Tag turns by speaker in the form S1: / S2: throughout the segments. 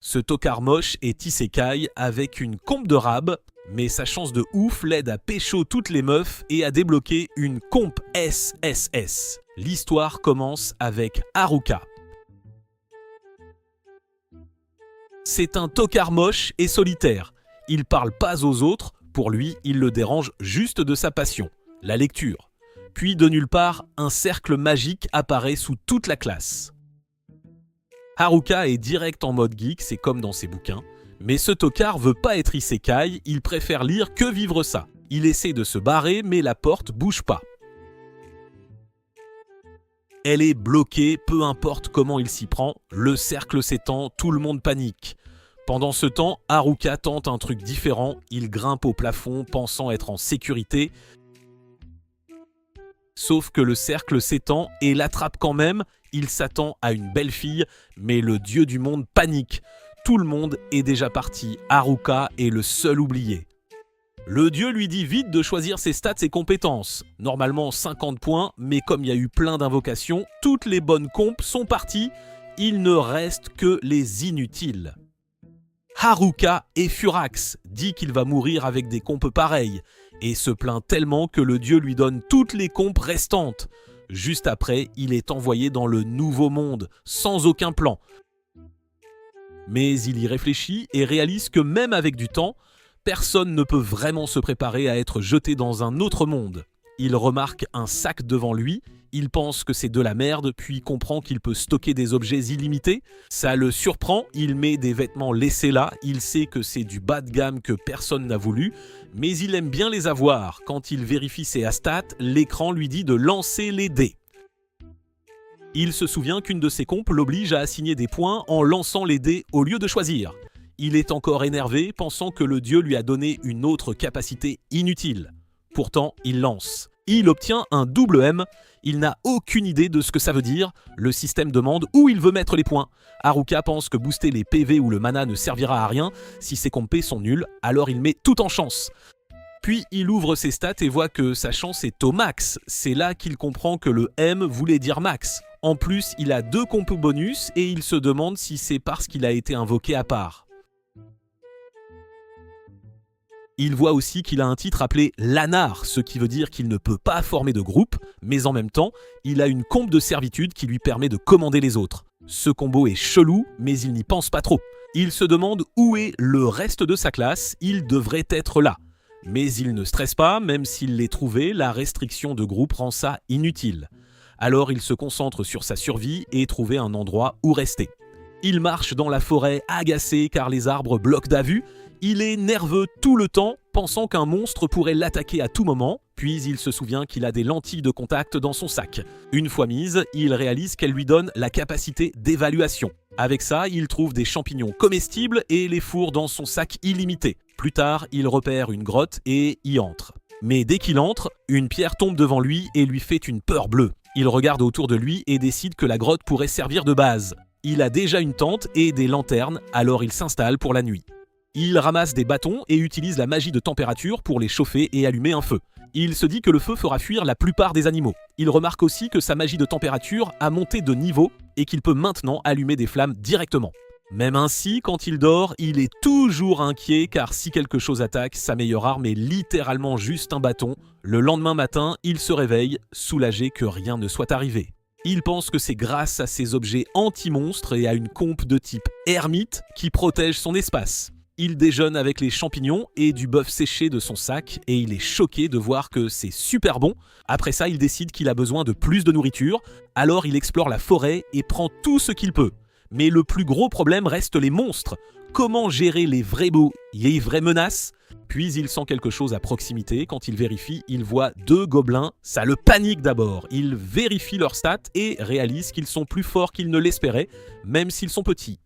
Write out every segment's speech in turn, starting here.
S1: Ce tocard moche est isekai avec une compe de rab, mais sa chance de ouf l'aide à pécho toutes les meufs et à débloquer une compe SSS. L'histoire commence avec Haruka. C'est un tocard moche et solitaire. Il parle pas aux autres, pour lui, il le dérange juste de sa passion, la lecture. Puis de nulle part, un cercle magique apparaît sous toute la classe. Haruka est direct en mode geek, c'est comme dans ses bouquins. Mais ce tocard veut pas être isekai, il préfère lire que vivre ça. Il essaie de se barrer, mais la porte bouge pas. Elle est bloquée, peu importe comment il s'y prend, le cercle s'étend, tout le monde panique. Pendant ce temps, Haruka tente un truc différent, il grimpe au plafond pensant être en sécurité. Sauf que le cercle s'étend et l'attrape quand même, il s'attend à une belle fille, mais le dieu du monde panique. Tout le monde est déjà parti, Haruka est le seul oublié. Le dieu lui dit vite de choisir ses stats et compétences. Normalement 50 points, mais comme il y a eu plein d'invocations, toutes les bonnes compes sont parties, il ne reste que les inutiles. Haruka est furax, dit qu'il va mourir avec des compes pareilles, et se plaint tellement que le dieu lui donne toutes les compes restantes. Juste après, il est envoyé dans le nouveau monde, sans aucun plan. Mais il y réfléchit et réalise que même avec du temps, personne ne peut vraiment se préparer à être jeté dans un autre monde. Il remarque un sac devant lui, il pense que c'est de la merde, puis comprend qu'il peut stocker des objets illimités. Ça le surprend, il met des vêtements laissés là, il sait que c'est du bas de gamme que personne n'a voulu, mais il aime bien les avoir. Quand il vérifie ses stats, l'écran lui dit de lancer les dés. Il se souvient qu'une de ses compes l'oblige à assigner des points en lançant les dés au lieu de choisir. Il est encore énervé, pensant que le dieu lui a donné une autre capacité inutile. Pourtant, il lance. Il obtient un double M. Il n'a aucune idée de ce que ça veut dire. Le système demande où il veut mettre les points. Haruka pense que booster les PV ou le mana ne servira à rien. Si ses compés sont nuls, alors il met tout en chance. Puis il ouvre ses stats et voit que sa chance est au max. C'est là qu'il comprend que le M voulait dire max. En plus, il a 2 compos bonus et il se demande si c'est parce qu'il a été invoqué à part. Il voit aussi qu'il a un titre appelé Lanar, ce qui veut dire qu'il ne peut pas former de groupe, mais en même temps, il a une combe de servitude qui lui permet de commander les autres. Ce combo est chelou, mais il n'y pense pas trop. Il se demande où est le reste de sa classe, il devrait être là. Mais il ne stresse pas, même s'il l'est trouvé, la restriction de groupe rend ça inutile. Alors il se concentre sur sa survie et trouver un endroit où rester. Il marche dans la forêt agacé car les arbres bloquent la vue. Il est nerveux tout le temps, pensant qu'un monstre pourrait l'attaquer à tout moment, puis il se souvient qu'il a des lentilles de contact dans son sac. Une fois mise, il réalise qu'elle lui donne la capacité d'évaluation. Avec ça, il trouve des champignons comestibles et les fourre dans son sac illimité. Plus tard, il repère une grotte et y entre. Mais dès qu'il entre, une pierre tombe devant lui et lui fait une peur bleue. Il regarde autour de lui et décide que la grotte pourrait servir de base. Il a déjà une tente et des lanternes, alors il s'installe pour la nuit. Il ramasse des bâtons et utilise la magie de température pour les chauffer et allumer un feu. Il se dit que le feu fera fuir la plupart des animaux. Il remarque aussi que sa magie de température a monté de niveau et qu'il peut maintenant allumer des flammes directement. Même ainsi, quand il dort, il est toujours inquiet car si quelque chose attaque, sa meilleure arme est littéralement juste un bâton. Le lendemain matin, il se réveille, soulagé que rien ne soit arrivé. Il pense que c'est grâce à ses objets anti-monstres et à une compe de type ermite qui protège son espace. Il déjeune avec les champignons et du bœuf séché de son sac et il est choqué de voir que c'est super bon. Après ça, il décide qu'il a besoin de plus de nourriture, alors il explore la forêt et prend tout ce qu'il peut. Mais le plus gros problème reste les monstres. Comment gérer les vraies menaces ? Puis il sent quelque chose à proximité. Quand il vérifie, il voit 2 gobelins. Ça le panique d'abord. Il vérifie leurs stats et réalise qu'ils sont plus forts qu'il ne l'espérait, même s'ils sont petits.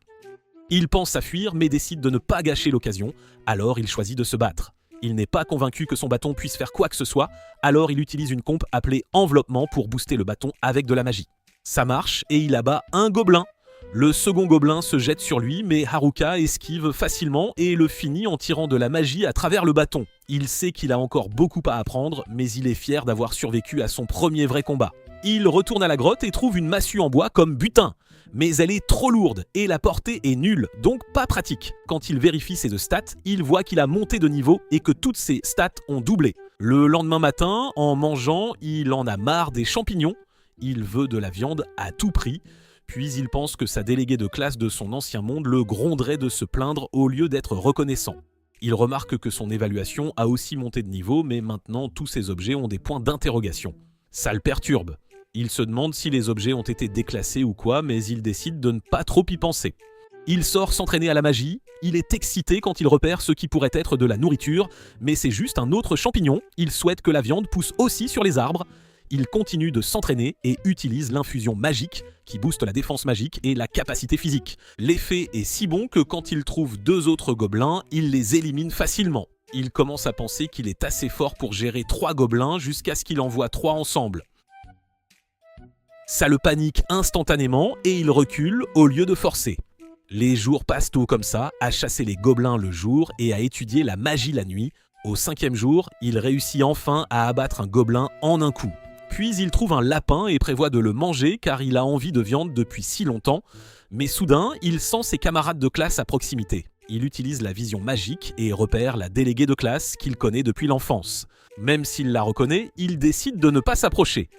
S1: Il pense à fuir mais décide de ne pas gâcher l'occasion, alors il choisit de se battre. Il n'est pas convaincu que son bâton puisse faire quoi que ce soit, alors il utilise une compe appelée enveloppement pour booster le bâton avec de la magie. Ça marche et il abat un gobelin. Le second gobelin se jette sur lui, mais Haruka esquive facilement et le finit en tirant de la magie à travers le bâton. Il sait qu'il a encore beaucoup à apprendre, mais il est fier d'avoir survécu à son premier vrai combat. Il retourne à la grotte et trouve une massue en bois comme butin. mais elle est trop lourde et la portée est nulle, donc pas pratique. Quand il vérifie ses stats, il voit qu'il a monté de niveau et que toutes ses stats ont doublé. Le lendemain matin, en mangeant, il en a marre des champignons. Il veut de la viande à tout prix. Puis il pense que sa déléguée de classe de son ancien monde le gronderait de se plaindre au lieu d'être reconnaissant. Il remarque que son évaluation a aussi monté de niveau, mais maintenant tous ces objets ont des points d'interrogation. Ça le perturbe. Il se demande si les objets ont été déclassés ou quoi, mais il décide de ne pas trop y penser. Il sort s'entraîner à la magie, il est excité quand il repère ce qui pourrait être de la nourriture, mais c'est juste un autre champignon, il souhaite que la viande pousse aussi sur les arbres. Il continue de s'entraîner et utilise l'infusion magique qui booste la défense magique et la capacité physique. L'effet est si bon que quand il trouve 2 autres gobelins, il les élimine facilement. Il commence à penser qu'il est assez fort pour gérer 3 gobelins jusqu'à ce qu'il envoie 3 ensemble. Ça le panique instantanément et il recule au lieu de forcer. Les jours passent tout comme ça, à chasser les gobelins le jour et à étudier la magie la nuit. Au 5e jour, il réussit enfin à abattre un gobelin en un coup. Puis il trouve un lapin et prévoit de le manger car il a envie de viande depuis si longtemps. Mais soudain, il sent ses camarades de classe à proximité. Il utilise la vision magique et repère la déléguée de classe qu'il connaît depuis l'enfance. Même s'il la reconnaît, il décide de ne pas s'approcher.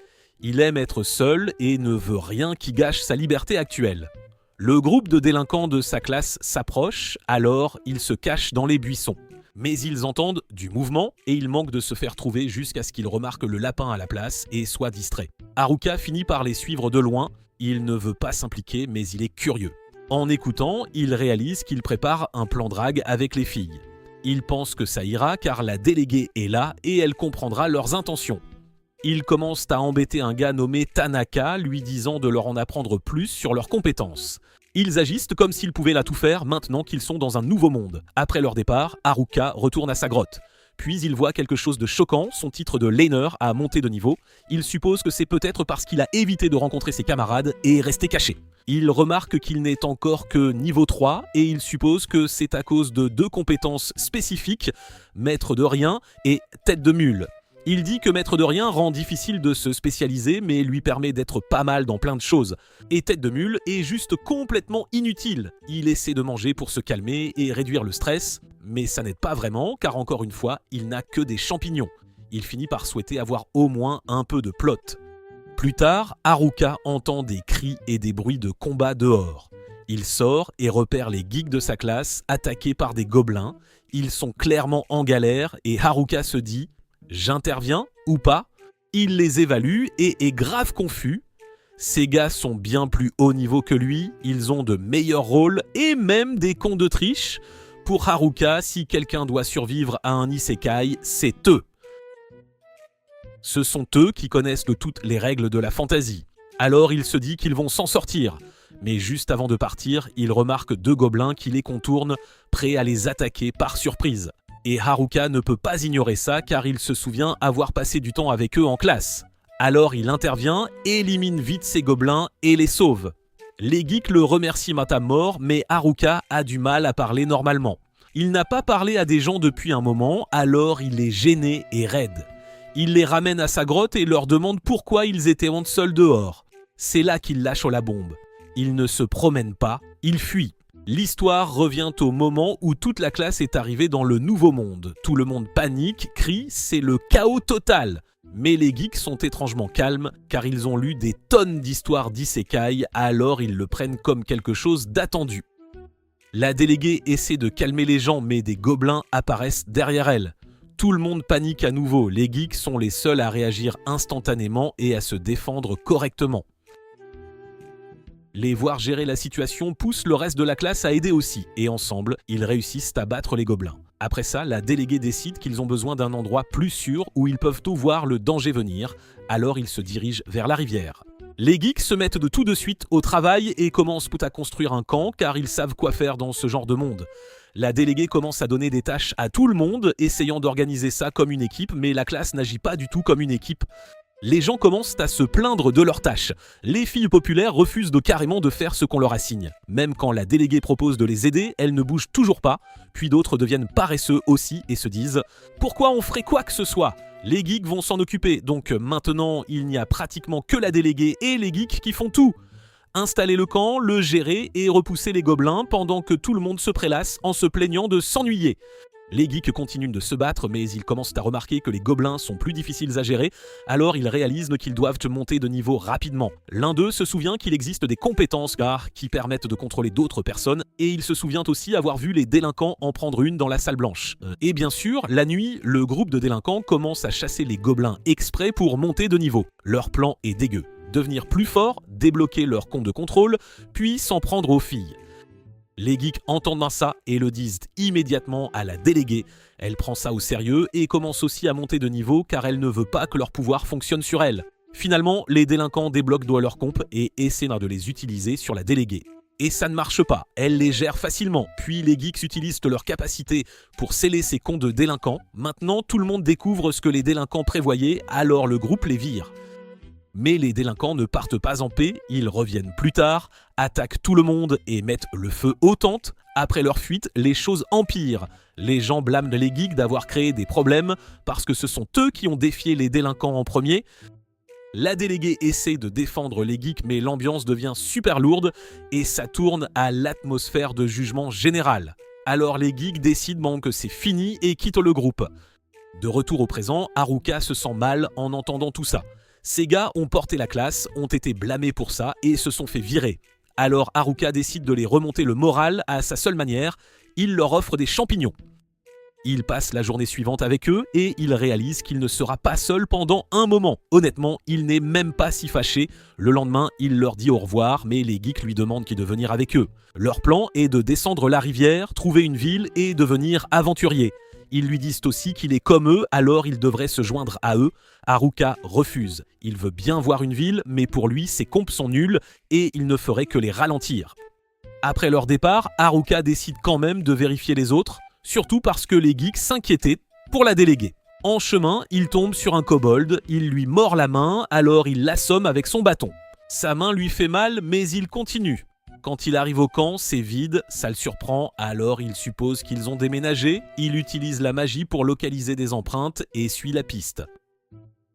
S1: Il aime être seul et ne veut rien qui gâche sa liberté actuelle. Le groupe de délinquants de sa classe s'approche, alors il se cache dans les buissons. Mais ils entendent du mouvement et il manque de se faire trouver jusqu'à ce qu'il remarque le lapin à la place et soit distrait. Haruka finit par les suivre de loin, il ne veut pas s'impliquer mais il est curieux. En écoutant, il réalise qu'il prépare un plan drague avec les filles. Il pense que ça ira car la déléguée est là et elle comprendra leurs intentions. Ils commencent à embêter un gars nommé Tanaka, lui disant de leur en apprendre plus sur leurs compétences. Ils agissent comme s'ils pouvaient là tout faire maintenant qu'ils sont dans un nouveau monde. Après leur départ, Haruka retourne à sa grotte. Puis il voit quelque chose de choquant, son titre de laner a monté de niveau. Il suppose que c'est peut-être parce qu'il a évité de rencontrer ses camarades et est resté caché. Il remarque qu'il n'est encore que niveau 3 et il suppose que c'est à cause de 2 compétences spécifiques, maître de rien et tête de mule. Il dit que maître de rien rend difficile de se spécialiser mais lui permet d'être pas mal dans plein de choses. Et tête de mule est juste complètement inutile. Il essaie de manger pour se calmer et réduire le stress, mais ça n'aide pas vraiment car encore une fois, il n'a que des champignons. Il finit par souhaiter avoir au moins un peu de plot. Plus tard, Haruka entend des cris et des bruits de combat dehors. Il sort et repère les geeks de sa classe attaqués par des gobelins. Ils sont clairement en galère et Haruka se dit « J'interviens ou pas ?» Il les évalue et est grave confus. Ces gars sont bien plus haut niveau que lui, ils ont de meilleurs rôles et même des cons de triche. Pour Haruka, si quelqu'un doit survivre à un isekai, c'est eux. Ce sont eux qui connaissent toutes les règles de la fantasy. Alors il se dit qu'ils vont s'en sortir. Mais juste avant de partir, il remarque 2 gobelins qui les contournent, prêts à les attaquer par surprise. Et Haruka ne peut pas ignorer ça car il se souvient avoir passé du temps avec eux en classe. Alors il intervient, élimine vite ces gobelins et les sauve. Les geeks le remercient à mort, mais Haruka a du mal à parler normalement. Il n'a pas parlé à des gens depuis un moment, alors il est gêné et raide. Il les ramène à sa grotte et leur demande pourquoi ils étaient seuls dehors. C'est là qu'il lâche la bombe. Il ne se promène pas, il fuit. L'histoire revient au moment où toute la classe est arrivée dans le nouveau monde. Tout le monde panique, crie, c'est le chaos total. Mais les geeks sont étrangement calmes car ils ont lu des tonnes d'histoires d'isekai, alors ils le prennent comme quelque chose d'attendu. La déléguée essaie de calmer les gens mais des gobelins apparaissent derrière elle. Tout le monde panique à nouveau, les geeks sont les seuls à réagir instantanément et à se défendre correctement. Les voir gérer la situation pousse le reste de la classe à aider aussi, et ensemble, ils réussissent à battre les gobelins. Après ça, la déléguée décide qu'ils ont besoin d'un endroit plus sûr où ils peuvent tout voir le danger venir, alors ils se dirigent vers la rivière. Les geeks se mettent de tout de suite au travail et commencent à construire un camp car ils savent quoi faire dans ce genre de monde. La déléguée commence à donner des tâches à tout le monde, essayant d'organiser ça comme une équipe, mais la classe n'agit pas du tout comme une équipe. Les gens commencent à se plaindre de leurs tâches. Les filles populaires refusent carrément de faire ce qu'on leur assigne. Même quand la déléguée propose de les aider, elles ne bougent toujours pas. Puis d'autres deviennent paresseux aussi et se disent « Pourquoi on ferait quoi que ce soit ? Les geeks vont s'en occuper, donc maintenant il n'y a pratiquement que la déléguée et les geeks qui font tout !» Installer le camp, le gérer et repousser les gobelins pendant que tout le monde se prélasse en se plaignant de s'ennuyer. Les geeks continuent de se battre, mais ils commencent à remarquer que les gobelins sont plus difficiles à gérer, alors ils réalisent qu'ils doivent monter de niveau rapidement. L'un d'eux se souvient qu'il existe des compétences qui permettent de contrôler d'autres personnes, et il se souvient aussi avoir vu les délinquants en prendre une dans la salle blanche. Et bien sûr, la nuit, le groupe de délinquants commence à chasser les gobelins exprès pour monter de niveau. Leur plan est dégueu. Devenir plus fort, débloquer leur compte de contrôle, puis s'en prendre aux filles. Les geeks entendent ça et le disent immédiatement à la déléguée. Elle prend ça au sérieux et commence aussi à monter de niveau car elle ne veut pas que leur pouvoir fonctionne sur elle. Finalement, les délinquants débloquent leurs comptes et essaient de les utiliser sur la déléguée. Et ça ne marche pas, elle les gère facilement. Puis les geeks utilisent leur capacité pour sceller ces comptes de délinquants. Maintenant, tout le monde découvre ce que les délinquants prévoyaient, alors le groupe les vire. Mais les délinquants ne partent pas en paix, ils reviennent plus tard, attaquent tout le monde et mettent le feu aux tentes. Après leur fuite, les choses empirent. Les gens blâment les geeks d'avoir créé des problèmes parce que ce sont eux qui ont défié les délinquants en premier. La déléguée essaie de défendre les geeks, mais l'ambiance devient super lourde et ça tourne à l'atmosphère de jugement général. Alors les geeks décident que c'est fini et quittent le groupe. De retour au présent, Haruka se sent mal en entendant tout ça. Ces gars ont porté la classe, ont été blâmés pour ça et se sont fait virer. Alors Haruka décide de les remonter le moral à sa seule manière, il leur offre des champignons. Il passe la journée suivante avec eux et il réalise qu'il ne sera pas seul pendant un moment. Honnêtement, il n'est même pas si fâché. Le lendemain, il leur dit au revoir, mais les geeks lui demandent de venir avec eux. Leur plan est de descendre la rivière, trouver une ville et devenir aventurier. Ils lui disent aussi qu'il est comme eux, alors il devrait se joindre à eux. Haruka refuse. Il veut bien voir une ville, mais pour lui, ses comptes sont nuls et il ne ferait que les ralentir. Après leur départ, Haruka décide quand même de vérifier les autres, surtout parce que les geeks s'inquiétaient pour la déléguée. En chemin, il tombe sur un kobold, il lui mord la main, alors il l'assomme avec son bâton. Sa main lui fait mal, mais il continue. Quand il arrive au camp, c'est vide, ça le surprend, alors il suppose qu'ils ont déménagé, il utilise la magie pour localiser des empreintes et suit la piste.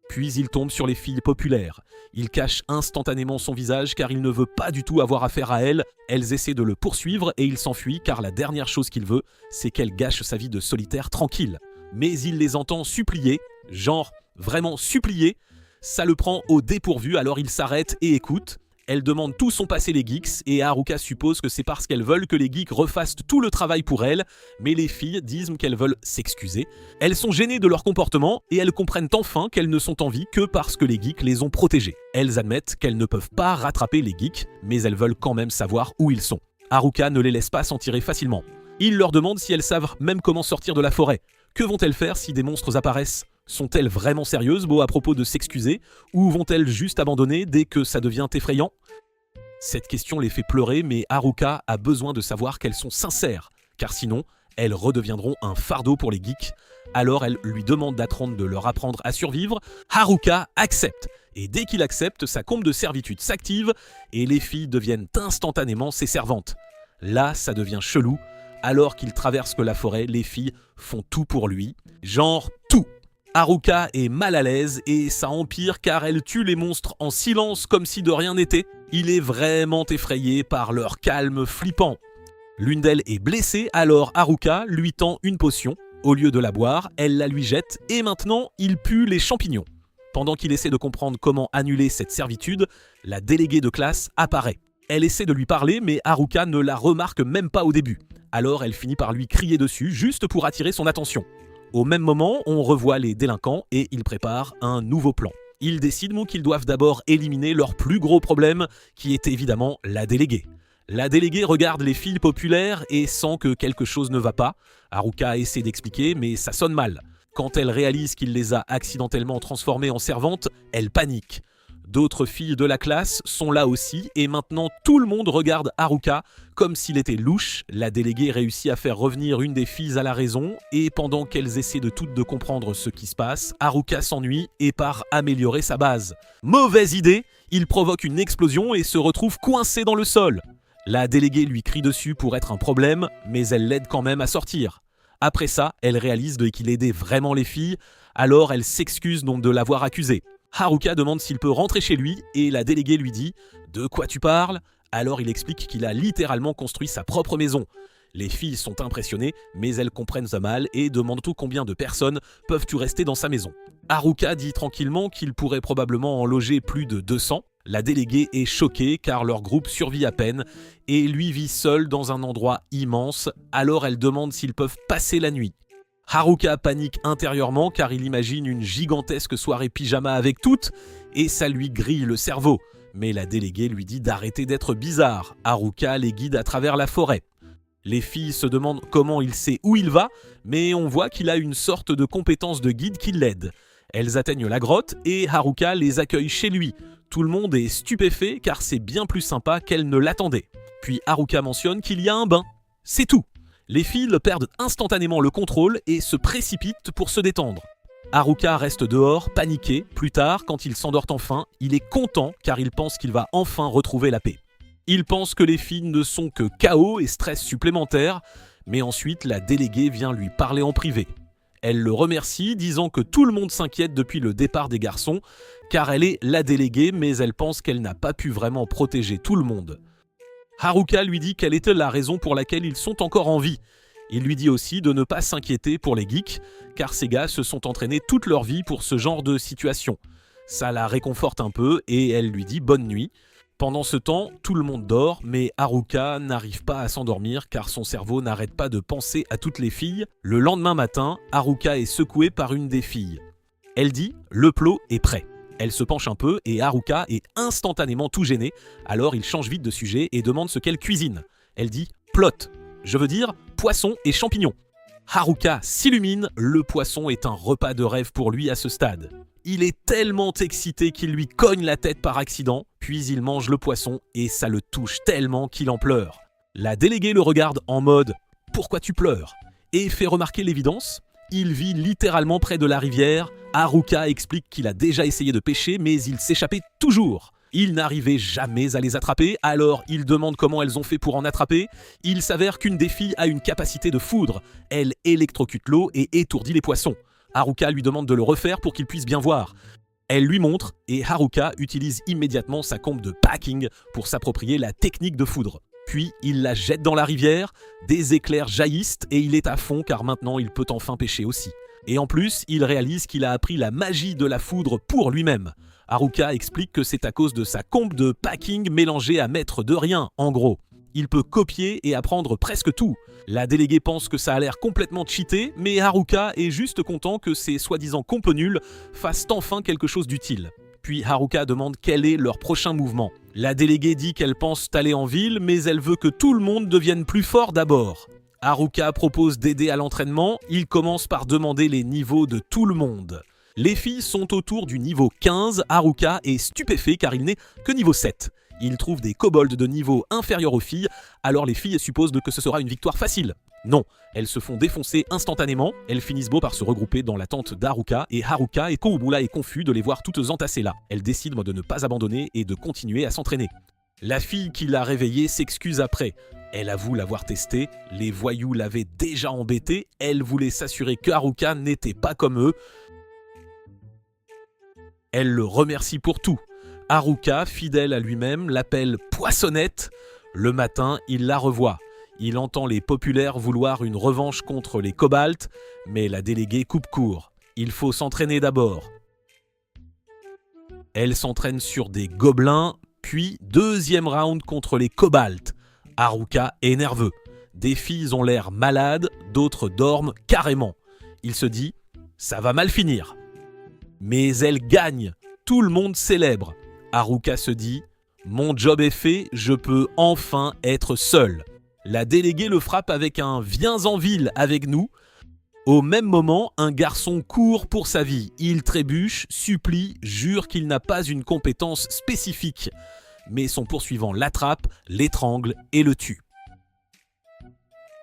S1: Puis il tombe sur les filles populaires. Il cache instantanément son visage car il ne veut pas du tout avoir affaire à elles. Elles essaient de le poursuivre et il s'enfuit car la dernière chose qu'il veut, c'est qu'elle gâche sa vie de solitaire tranquille. Mais il les entend supplier, genre vraiment supplier. Ça le prend au dépourvu alors il s'arrête et écoute. Elles demandent tout son passé les geeks et Haruka suppose que c'est parce qu'elles veulent que les geeks refassent tout le travail pour elles, mais les filles disent qu'elles veulent s'excuser. Elles sont gênées de leur comportement et elles comprennent enfin qu'elles ne sont en vie que parce que les geeks les ont protégées. Elles admettent qu'elles ne peuvent pas rattraper les geeks, mais elles veulent quand même savoir où ils sont. Haruka ne les laisse pas s'en tirer facilement. Il leur demande si elles savent même comment sortir de la forêt. Que vont-elles faire si des monstres apparaissent ? Sont-elles vraiment sérieuses à propos de s'excuser ou vont-elles juste abandonner dès que ça devient effrayant ? Cette question les fait pleurer, mais Haruka a besoin de savoir qu'elles sont sincères, car sinon, elles redeviendront un fardeau pour les geeks. Alors elle lui demande d'apprendre de leur apprendre à survivre. Haruka accepte, et dès qu'il accepte, sa combe de servitude s'active et les filles deviennent instantanément ses servantes. Là, ça devient chelou. Alors qu'il traverse la forêt, les filles font tout pour lui, genre tout. Haruka est mal à l'aise et ça empire car elle tue les monstres en silence comme si de rien n'était. Il est vraiment effrayé par leur calme flippant. L'une d'elles est blessée, alors Haruka lui tend une potion. Au lieu de la boire, elle la lui jette et maintenant il pue les champignons. Pendant qu'il essaie de comprendre comment annuler cette servitude, la déléguée de classe apparaît. Elle essaie de lui parler mais Haruka ne la remarque même pas au début. Alors elle finit par lui crier dessus juste pour attirer son attention. Au même moment, on revoit les délinquants et ils préparent un nouveau plan. Ils décident qu'ils doivent d'abord éliminer leur plus gros problème, qui est évidemment la déléguée. La déléguée regarde les filles populaires et sent que quelque chose ne va pas. Haruka essaie d'expliquer, mais ça sonne mal. Quand elle réalise qu'il les a accidentellement transformées en servantes, elle panique. D'autres filles de la classe sont là aussi et maintenant tout le monde regarde Haruka comme s'il était louche. La déléguée réussit à faire revenir une des filles à la raison et pendant qu'elles essaient de toutes de comprendre ce qui se passe, Haruka s'ennuie et part améliorer sa base. Mauvaise idée, il provoque une explosion et se retrouve coincé dans le sol. La déléguée lui crie dessus pour être un problème, mais elle l'aide quand même à sortir. Après ça, elle réalise qu'il aidait vraiment les filles, alors elle s'excuse donc de l'avoir accusé. Haruka demande s'il peut rentrer chez lui et la déléguée lui dit « De quoi tu parles ?» Alors il explique qu'il a littéralement construit sa propre maison. Les filles sont impressionnées, mais elles comprennent ça mal et demandent tout combien de personnes peuvent-tu rester dans sa maison. Haruka dit tranquillement qu'il pourrait probablement en loger plus de 200. La déléguée est choquée car leur groupe survit à peine et lui vit seul dans un endroit immense, alors elle demande s'ils peuvent passer la nuit. Haruka panique intérieurement car il imagine une gigantesque soirée pyjama avec toutes et ça lui grille le cerveau. Mais la déléguée lui dit d'arrêter d'être bizarre. Haruka les guide à travers la forêt. Les filles se demandent comment il sait où il va, mais on voit qu'il a une sorte de compétence de guide qui l'aide. Elles atteignent la grotte et Haruka les accueille chez lui. Tout le monde est stupéfait car c'est bien plus sympa qu'elle ne l'attendait. Puis Haruka mentionne qu'il y a un bain. C'est tout. Les filles perdent instantanément le contrôle et se précipitent pour se détendre. Haruka reste dehors, paniqué. Plus tard, quand il s'endort enfin, il est content car il pense qu'il va enfin retrouver la paix. Il pense que les filles ne sont que chaos et stress supplémentaire, mais ensuite la déléguée vient lui parler en privé. Elle le remercie, disant que tout le monde s'inquiète depuis le départ des garçons, car elle est la déléguée, mais elle pense qu'elle n'a pas pu vraiment protéger tout le monde. Haruka lui dit quelle était la raison pour laquelle ils sont encore en vie. Il lui dit aussi de ne pas s'inquiéter pour les geeks, car ces gars se sont entraînés toute leur vie pour ce genre de situation. Ça la réconforte un peu et elle lui dit bonne nuit. Pendant ce temps, tout le monde dort, mais Haruka n'arrive pas à s'endormir car son cerveau n'arrête pas de penser à toutes les filles. Le lendemain matin, Haruka est secouée par une des filles. Elle dit « Le plot est prêt ». Elle se penche un peu et Haruka est instantanément tout gêné, alors il change vite de sujet et demande ce qu'elle cuisine. Elle dit « Plot », je veux dire poisson et champignons. Haruka s'illumine, le poisson est un repas de rêve pour lui à ce stade. Il est tellement excité qu'il lui cogne la tête par accident, puis il mange le poisson et ça le touche tellement qu'il en pleure. La déléguée le regarde en mode « Pourquoi tu pleures ?» et fait remarquer l'évidence. Il vit littéralement près de la rivière. Haruka explique qu'il a déjà essayé de pêcher mais il s'échappait toujours. Il n'arrivait jamais à les attraper, alors il demande comment elles ont fait pour en attraper. Il s'avère qu'une des filles a une capacité de foudre. Elle électrocute l'eau et étourdit les poissons. Haruka lui demande de le refaire pour qu'il puisse bien voir. Elle lui montre et Haruka utilise immédiatement sa combe de packing pour s'approprier la technique de foudre. Puis il la jette dans la rivière, des éclairs jaillissent et il est à fond car maintenant il peut enfin pêcher aussi. Et en plus, il réalise qu'il a appris la magie de la foudre pour lui-même. Haruka explique que c'est à cause de sa combe de packing mélangée à maître de rien, en gros. Il peut copier et apprendre presque tout. La déléguée pense que ça a l'air complètement cheaté, mais Haruka est juste content que ces soi-disant compes nuls fassent enfin quelque chose d'utile. Puis Haruka demande quel est leur prochain mouvement. La déléguée dit qu'elle pense aller en ville, mais elle veut que tout le monde devienne plus fort d'abord. Haruka propose d'aider à l'entraînement, il commence par demander les niveaux de tout le monde. Les filles sont autour du niveau 15, Haruka est stupéfait car il n'est que niveau 7. Il trouve des kobolds de niveau inférieur aux filles, alors les filles supposent que ce sera une victoire facile. Non, elles se font défoncer instantanément, elles finissent beau par se regrouper dans la tente d'Haruka et Haruka et Koubula est confus de les voir toutes entassées là. Elle décide de ne pas abandonner et de continuer à s'entraîner. La fille qui l'a réveillée s'excuse après. Elle avoue l'avoir testé, les voyous l'avaient déjà embêté, elle voulait s'assurer que Haruka n'était pas comme eux. Elle le remercie pour tout. Haruka, fidèle à lui-même, l'appelle Poissonnette. Le matin, il la revoit. Il entend les populaires vouloir une revanche contre les kobolds, mais la déléguée coupe court. Il faut s'entraîner d'abord. Elle s'entraîne sur des gobelins, puis deuxième round contre les kobolds. Haruka est nerveux. Des filles ont l'air malades, d'autres dorment carrément. Il se dit « ça va mal finir ». Mais elle gagne. Tout le monde célèbre. Haruka se dit « mon job est fait, je peux enfin être seul ». La déléguée le frappe avec un « viens en ville avec nous ». Au même moment, un garçon court pour sa vie. Il trébuche, supplie, jure qu'il n'a pas une compétence spécifique. Mais son poursuivant l'attrape, l'étrangle et le tue.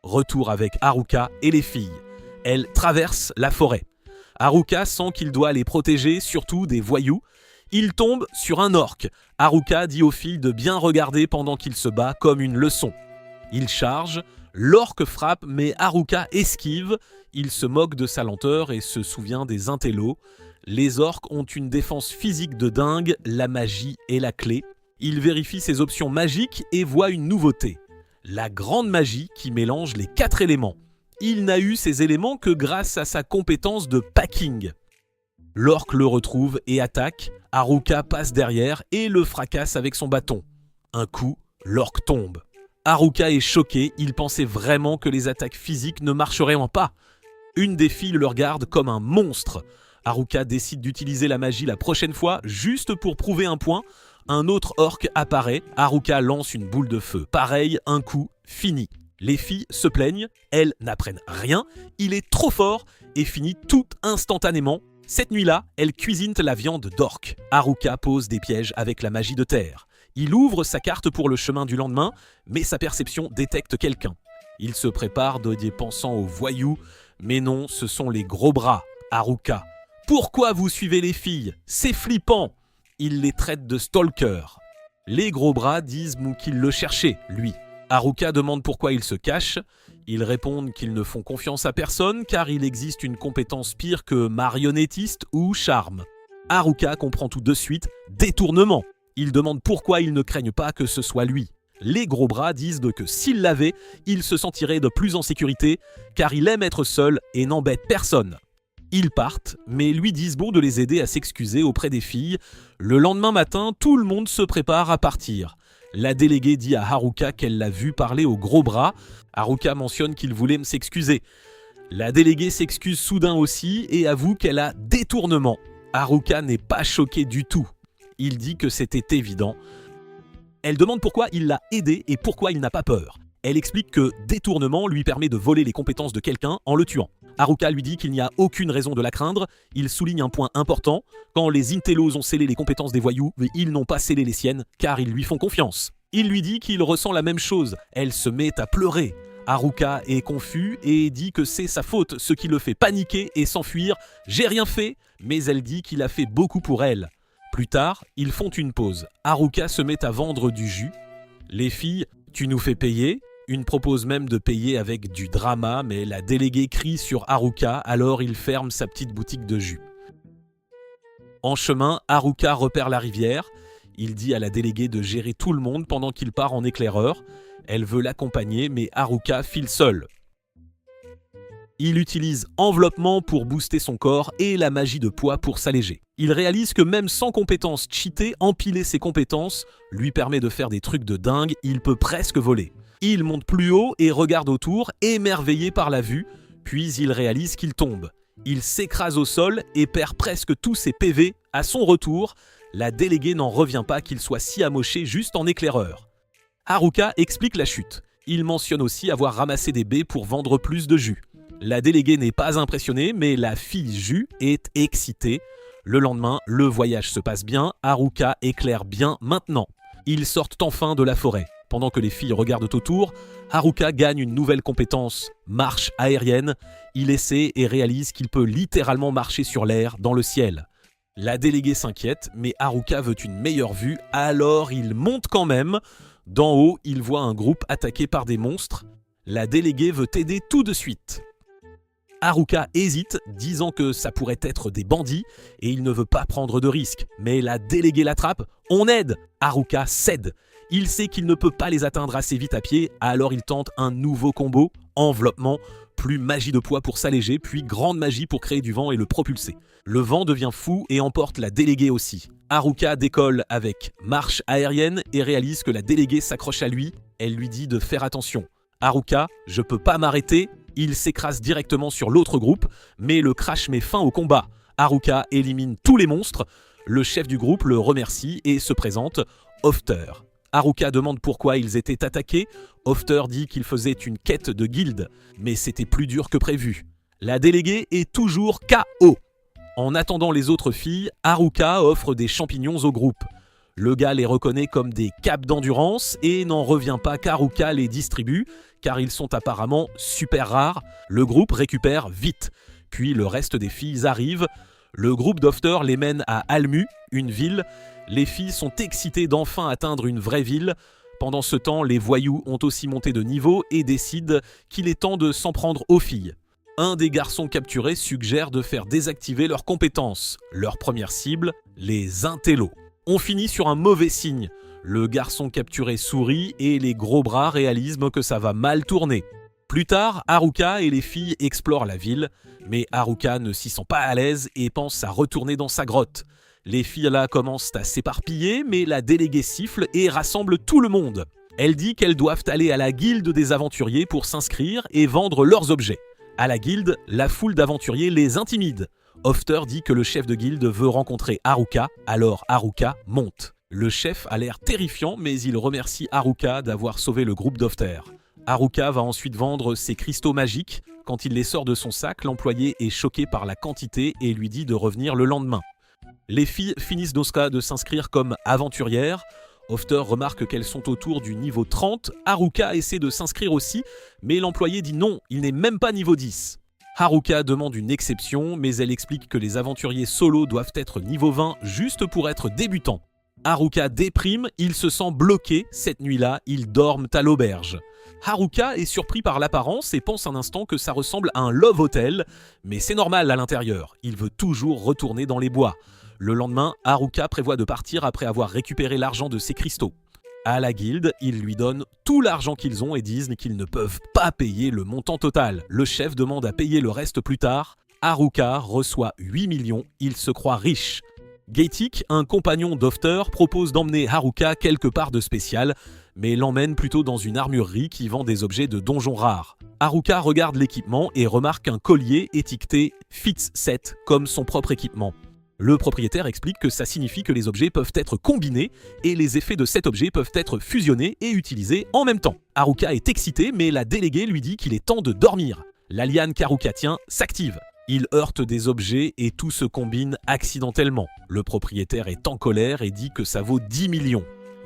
S1: Retour avec Haruka et les filles. Elles traversent la forêt. Haruka sent qu'il doit les protéger, surtout des voyous. Il tombe sur un orc. Haruka dit aux filles de bien regarder pendant qu'il se bat comme une leçon. Il charge, l'orc frappe mais Haruka esquive. Il se moque de sa lenteur et se souvient des intellos. Les orques ont une défense physique de dingue, la magie est la clé. Il vérifie ses options magiques et voit une nouveauté. La grande magie qui mélange les 4 éléments. Il n'a eu ces éléments que grâce à sa compétence de packing. L'orque le retrouve et attaque. Haruka passe derrière et le fracasse avec son bâton. Un coup, l'orque tombe. Haruka est choqué, il pensait vraiment que les attaques physiques ne marcheraient pas. Une des filles le regarde comme un monstre. Haruka décide d'utiliser la magie la prochaine fois, juste pour prouver un point. Un autre orque apparaît, Haruka lance une boule de feu. Pareil, un coup, fini. Les filles se plaignent, elles n'apprennent rien, il est trop fort et finit tout instantanément. Cette nuit-là, elles cuisinent la viande d'orque. Haruka pose des pièges avec la magie de terre. Il ouvre sa carte pour le chemin du lendemain, mais sa perception détecte quelqu'un. Il se prépare de pensant aux voyous, mais non, ce sont les gros bras, Haruka. Pourquoi vous suivez les filles? C'est flippant. Il les traite de stalkers. Les gros bras disent qu'il le cherchait, lui. Haruka demande pourquoi ils se cachent. Ils répondent qu'ils ne font confiance à personne car il existe une compétence pire que marionnettiste ou charme. Haruka comprend tout de suite, détournement. Il demande pourquoi ils ne craignent pas que ce soit lui. Les gros bras disent que s'il l'avait, il se sentirait de plus en sécurité car il aime être seul et n'embête personne. Ils partent, mais lui disent de les aider à s'excuser auprès des filles. Le lendemain matin, tout le monde se prépare à partir. La déléguée dit à Haruka qu'elle l'a vu parler aux gros bras. Haruka mentionne qu'il voulait s'excuser. La déléguée s'excuse soudain aussi et avoue qu'elle a détournement. Haruka n'est pas choqué du tout. Il dit que c'était évident. Elle demande pourquoi il l'a aidé et pourquoi il n'a pas peur. Elle explique que détournement lui permet de voler les compétences de quelqu'un en le tuant. Haruka lui dit qu'il n'y a aucune raison de la craindre. Il souligne un point important. Quand les intellos ont scellé les compétences des voyous, ils n'ont pas scellé les siennes car ils lui font confiance. Il lui dit qu'il ressent la même chose. Elle se met à pleurer. Haruka est confus et dit que c'est sa faute, ce qui le fait paniquer et s'enfuir. « J'ai rien fait », mais elle dit qu'il a fait beaucoup pour elle. Plus tard, ils font une pause. Haruka se met à vendre du jus. Les filles « Tu nous fais payer ?» Une propose même de payer avec du drama, mais la déléguée crie sur Haruka, alors il ferme sa petite boutique de jus. En chemin, Haruka repère la rivière. Il dit à la déléguée de gérer tout le monde pendant qu'il part en éclaireur. Elle veut l'accompagner, mais Haruka file seul. Il utilise enveloppement pour booster son corps et la magie de poids pour s'alléger. Il réalise que même sans compétences cheatées, empiler ses compétences lui permet de faire des trucs de dingue, il peut presque voler. Il monte plus haut et regarde autour, émerveillé par la vue, puis il réalise qu'il tombe. Il s'écrase au sol et perd presque tous ses PV. À son retour, la déléguée n'en revient pas qu'il soit si amoché juste en éclaireur. Haruka explique la chute. Il mentionne aussi avoir ramassé des baies pour vendre plus de jus. La déléguée n'est pas impressionnée, mais la fille jus est excitée. Le lendemain, le voyage se passe bien, Haruka éclaire bien maintenant. Ils sortent enfin de la forêt. Pendant que les filles regardent autour, Haruka gagne une nouvelle compétence, marche aérienne. Il essaie et réalise qu'il peut littéralement marcher sur l'air, dans le ciel. La déléguée s'inquiète, mais Haruka veut une meilleure vue, alors il monte quand même. D'en haut, il voit un groupe attaqué par des monstres. La déléguée veut aider tout de suite. Haruka hésite, disant que ça pourrait être des bandits et il ne veut pas prendre de risques. Mais la déléguée l'attrape. On aide! Haruka cède. Il sait qu'il ne peut pas les atteindre assez vite à pied, alors il tente un nouveau combo, enveloppement, plus magie de poids pour s'alléger, puis grande magie pour créer du vent et le propulser. Le vent devient fou et emporte la déléguée aussi. Haruka décolle avec marche aérienne et réalise que la déléguée s'accroche à lui. Elle lui dit de faire attention. Haruka, je peux pas m'arrêter. Il s'écrase directement sur l'autre groupe, mais le crash met fin au combat. Haruka élimine tous les monstres. Le chef du groupe le remercie et se présente, Hofter. Haruka demande pourquoi ils étaient attaqués. Hofter dit qu'il faisait une quête de guilde, mais c'était plus dur que prévu. La déléguée est toujours KO. En attendant les autres filles, Haruka offre des champignons au groupe. Le gars les reconnaît comme des capes d'endurance et n'en revient pas qu'Haruka les distribue, car ils sont apparemment super rares. Le groupe récupère vite. Puis le reste des filles arrivent. Le groupe d'Hofter les mène à Almu, une ville. Les filles sont excitées d'enfin atteindre une vraie ville. Pendant ce temps, les voyous ont aussi monté de niveau et décident qu'il est temps de s'en prendre aux filles. Un des garçons capturés suggère de faire désactiver leurs compétences. Leur première cible, les intellos. On finit sur un mauvais signe. Le garçon capturé sourit et les gros bras réalisent que ça va mal tourner. Plus tard, Haruka et les filles explorent la ville, mais Haruka ne s'y sent pas à l'aise et pense à retourner dans sa grotte. Les filles là commencent à s'éparpiller, mais la déléguée siffle et rassemble tout le monde. Elle dit qu'elles doivent aller à la guilde des aventuriers pour s'inscrire et vendre leurs objets. À la guilde, la foule d'aventuriers les intimide. Hofter dit que le chef de guilde veut rencontrer Haruka, alors Haruka monte. Le chef a l'air terrifiant, mais il remercie Haruka d'avoir sauvé le groupe d'Hofter. Haruka va ensuite vendre ses cristaux magiques. Quand il les sort de son sac, l'employé est choqué par la quantité et lui dit de revenir le lendemain. Les filles finissent d'Oska de s'inscrire comme aventurières. Hofter remarque qu'elles sont autour du niveau 30. Haruka essaie de s'inscrire aussi, mais l'employé dit non, il n'est même pas niveau 10. Haruka demande une exception, mais elle explique que les aventuriers solo doivent être niveau 20 juste pour être débutants. Haruka déprime, il se sent bloqué. Cette nuit-là, ils dorment à l'auberge. Haruka est surpris par l'apparence et pense un instant que ça ressemble à un love hotel, mais c'est normal à l'intérieur, il veut toujours retourner dans les bois. Le lendemain, Haruka prévoit de partir après avoir récupéré l'argent de ses cristaux. À la guilde, ils lui donnent tout l'argent qu'ils ont et disent qu'ils ne peuvent pas payer le montant total. Le chef demande à payer le reste plus tard. Haruka reçoit 8 millions, il se croit riche. Geitik, un compagnon d'Hofter, propose d'emmener Haruka quelque part de spécial, mais l'emmène plutôt dans une armurerie qui vend des objets de donjons rares. Haruka regarde l'équipement et remarque un collier étiqueté Fitz 7 comme son propre équipement. Le propriétaire explique que ça signifie que les objets peuvent être combinés et les effets de cet objet peuvent être fusionnés et utilisés en même temps. Haruka est excité, mais la déléguée lui dit qu'il est temps de dormir. La liane qu'Haruka tient s'active. Il heurte des objets et tout se combine accidentellement. Le propriétaire est en colère et dit que ça vaut 10 millions.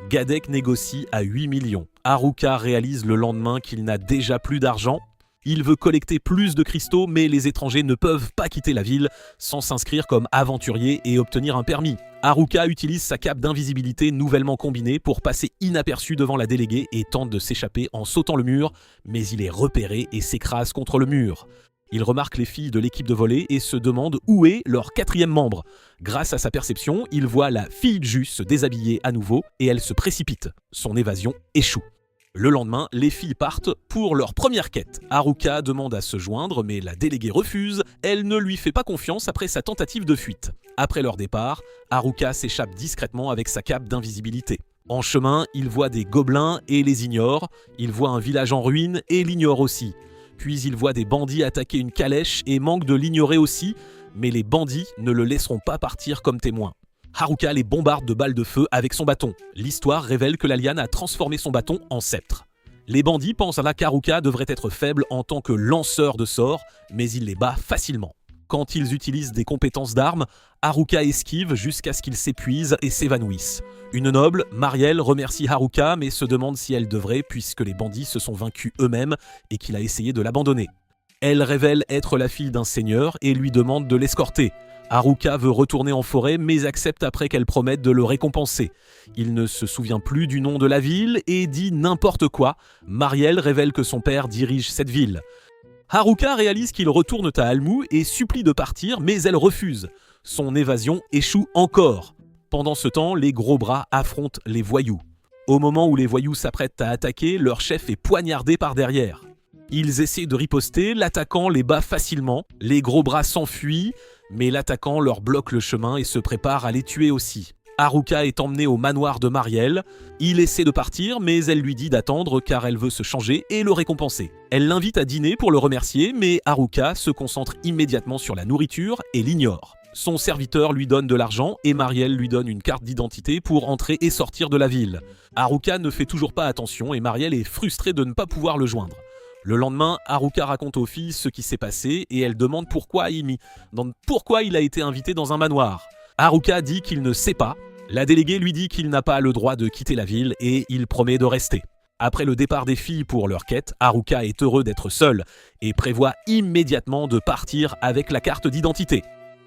S1: Gadek négocie à 8 millions. Haruka réalise le lendemain qu'il n'a déjà plus d'argent. Il veut collecter plus de cristaux, mais les étrangers ne peuvent pas quitter la ville sans s'inscrire comme aventurier et obtenir un permis. Haruka utilise sa cape d'invisibilité nouvellement combinée pour passer inaperçu devant la déléguée et tente de s'échapper en sautant le mur, mais il est repéré et s'écrase contre le mur. Il remarque les filles de l'équipe de volley et se demande où est leur 4e membre. Grâce à sa perception, il voit la fille Jus se déshabiller à nouveau et elle se précipite. Son évasion échoue. Le lendemain, les filles partent pour leur première quête. Haruka demande à se joindre, mais la déléguée refuse. Elle ne lui fait pas confiance après sa tentative de fuite. Après leur départ, Haruka s'échappe discrètement avec sa cape d'invisibilité. En chemin, il voit des gobelins et les ignore. Il voit un village en ruine et l'ignore aussi. Puis il voit des bandits attaquer une calèche et manque de l'ignorer aussi, mais les bandits ne le laisseront pas partir comme témoin. Haruka les bombarde de balles de feu avec son bâton. L'histoire révèle que la liane a transformé son bâton en sceptre. Les bandits pensent alors qu'Haruka devrait être faible en tant que lanceur de sorts, mais il les bat facilement. Quand ils utilisent des compétences d'armes, Haruka esquive jusqu'à ce qu'il s'épuise et s'évanouisse. Une noble, Marielle, remercie Haruka mais se demande si elle devrait puisque les bandits se sont vaincus eux-mêmes et qu'il a essayé de l'abandonner. Elle révèle être la fille d'un seigneur et lui demande de l'escorter. Haruka veut retourner en forêt mais accepte après qu'elle promette de le récompenser. Il ne se souvient plus du nom de la ville et dit n'importe quoi. Marielle révèle que son père dirige cette ville. Haruka réalise qu'il retourne à Almu et supplie de partir mais elle refuse. Son évasion échoue encore. Pendant ce temps, les gros bras affrontent les voyous. Au moment où les voyous s'apprêtent à attaquer, leur chef est poignardé par derrière. Ils essaient de riposter, l'attaquant les bat facilement, les gros bras s'enfuient, mais l'attaquant leur bloque le chemin et se prépare à les tuer aussi. Haruka est emmené au manoir de Marielle. Il essaie de partir, mais elle lui dit d'attendre car elle veut se changer et le récompenser. Elle l'invite à dîner pour le remercier, mais Haruka se concentre immédiatement sur la nourriture et l'ignore. Son serviteur lui donne de l'argent et Marielle lui donne une carte d'identité pour entrer et sortir de la ville. Haruka ne fait toujours pas attention et Marielle est frustrée de ne pas pouvoir le joindre. Le lendemain, Haruka raconte aux filles ce qui s'est passé et elle demande pourquoi il a été invité dans un manoir. Haruka dit qu'il ne sait pas. La déléguée lui dit qu'il n'a pas le droit de quitter la ville et il promet de rester. Après le départ des filles pour leur quête, Haruka est heureux d'être seul et prévoit immédiatement de partir avec la carte d'identité.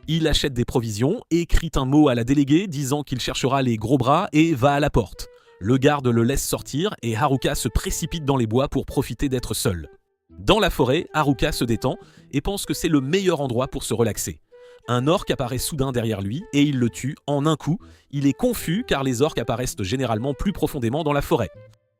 S1: Il achète des provisions, écrit un mot à la déléguée disant qu'il cherchera les gros bras et va à la porte. Le garde le laisse sortir et Haruka se précipite dans les bois pour profiter d'être seul. Dans la forêt, Haruka se détend et pense que c'est le meilleur endroit pour se relaxer. Un orque apparaît soudain derrière lui et il le tue en un coup. Il est confus car les orques apparaissent généralement plus profondément dans la forêt.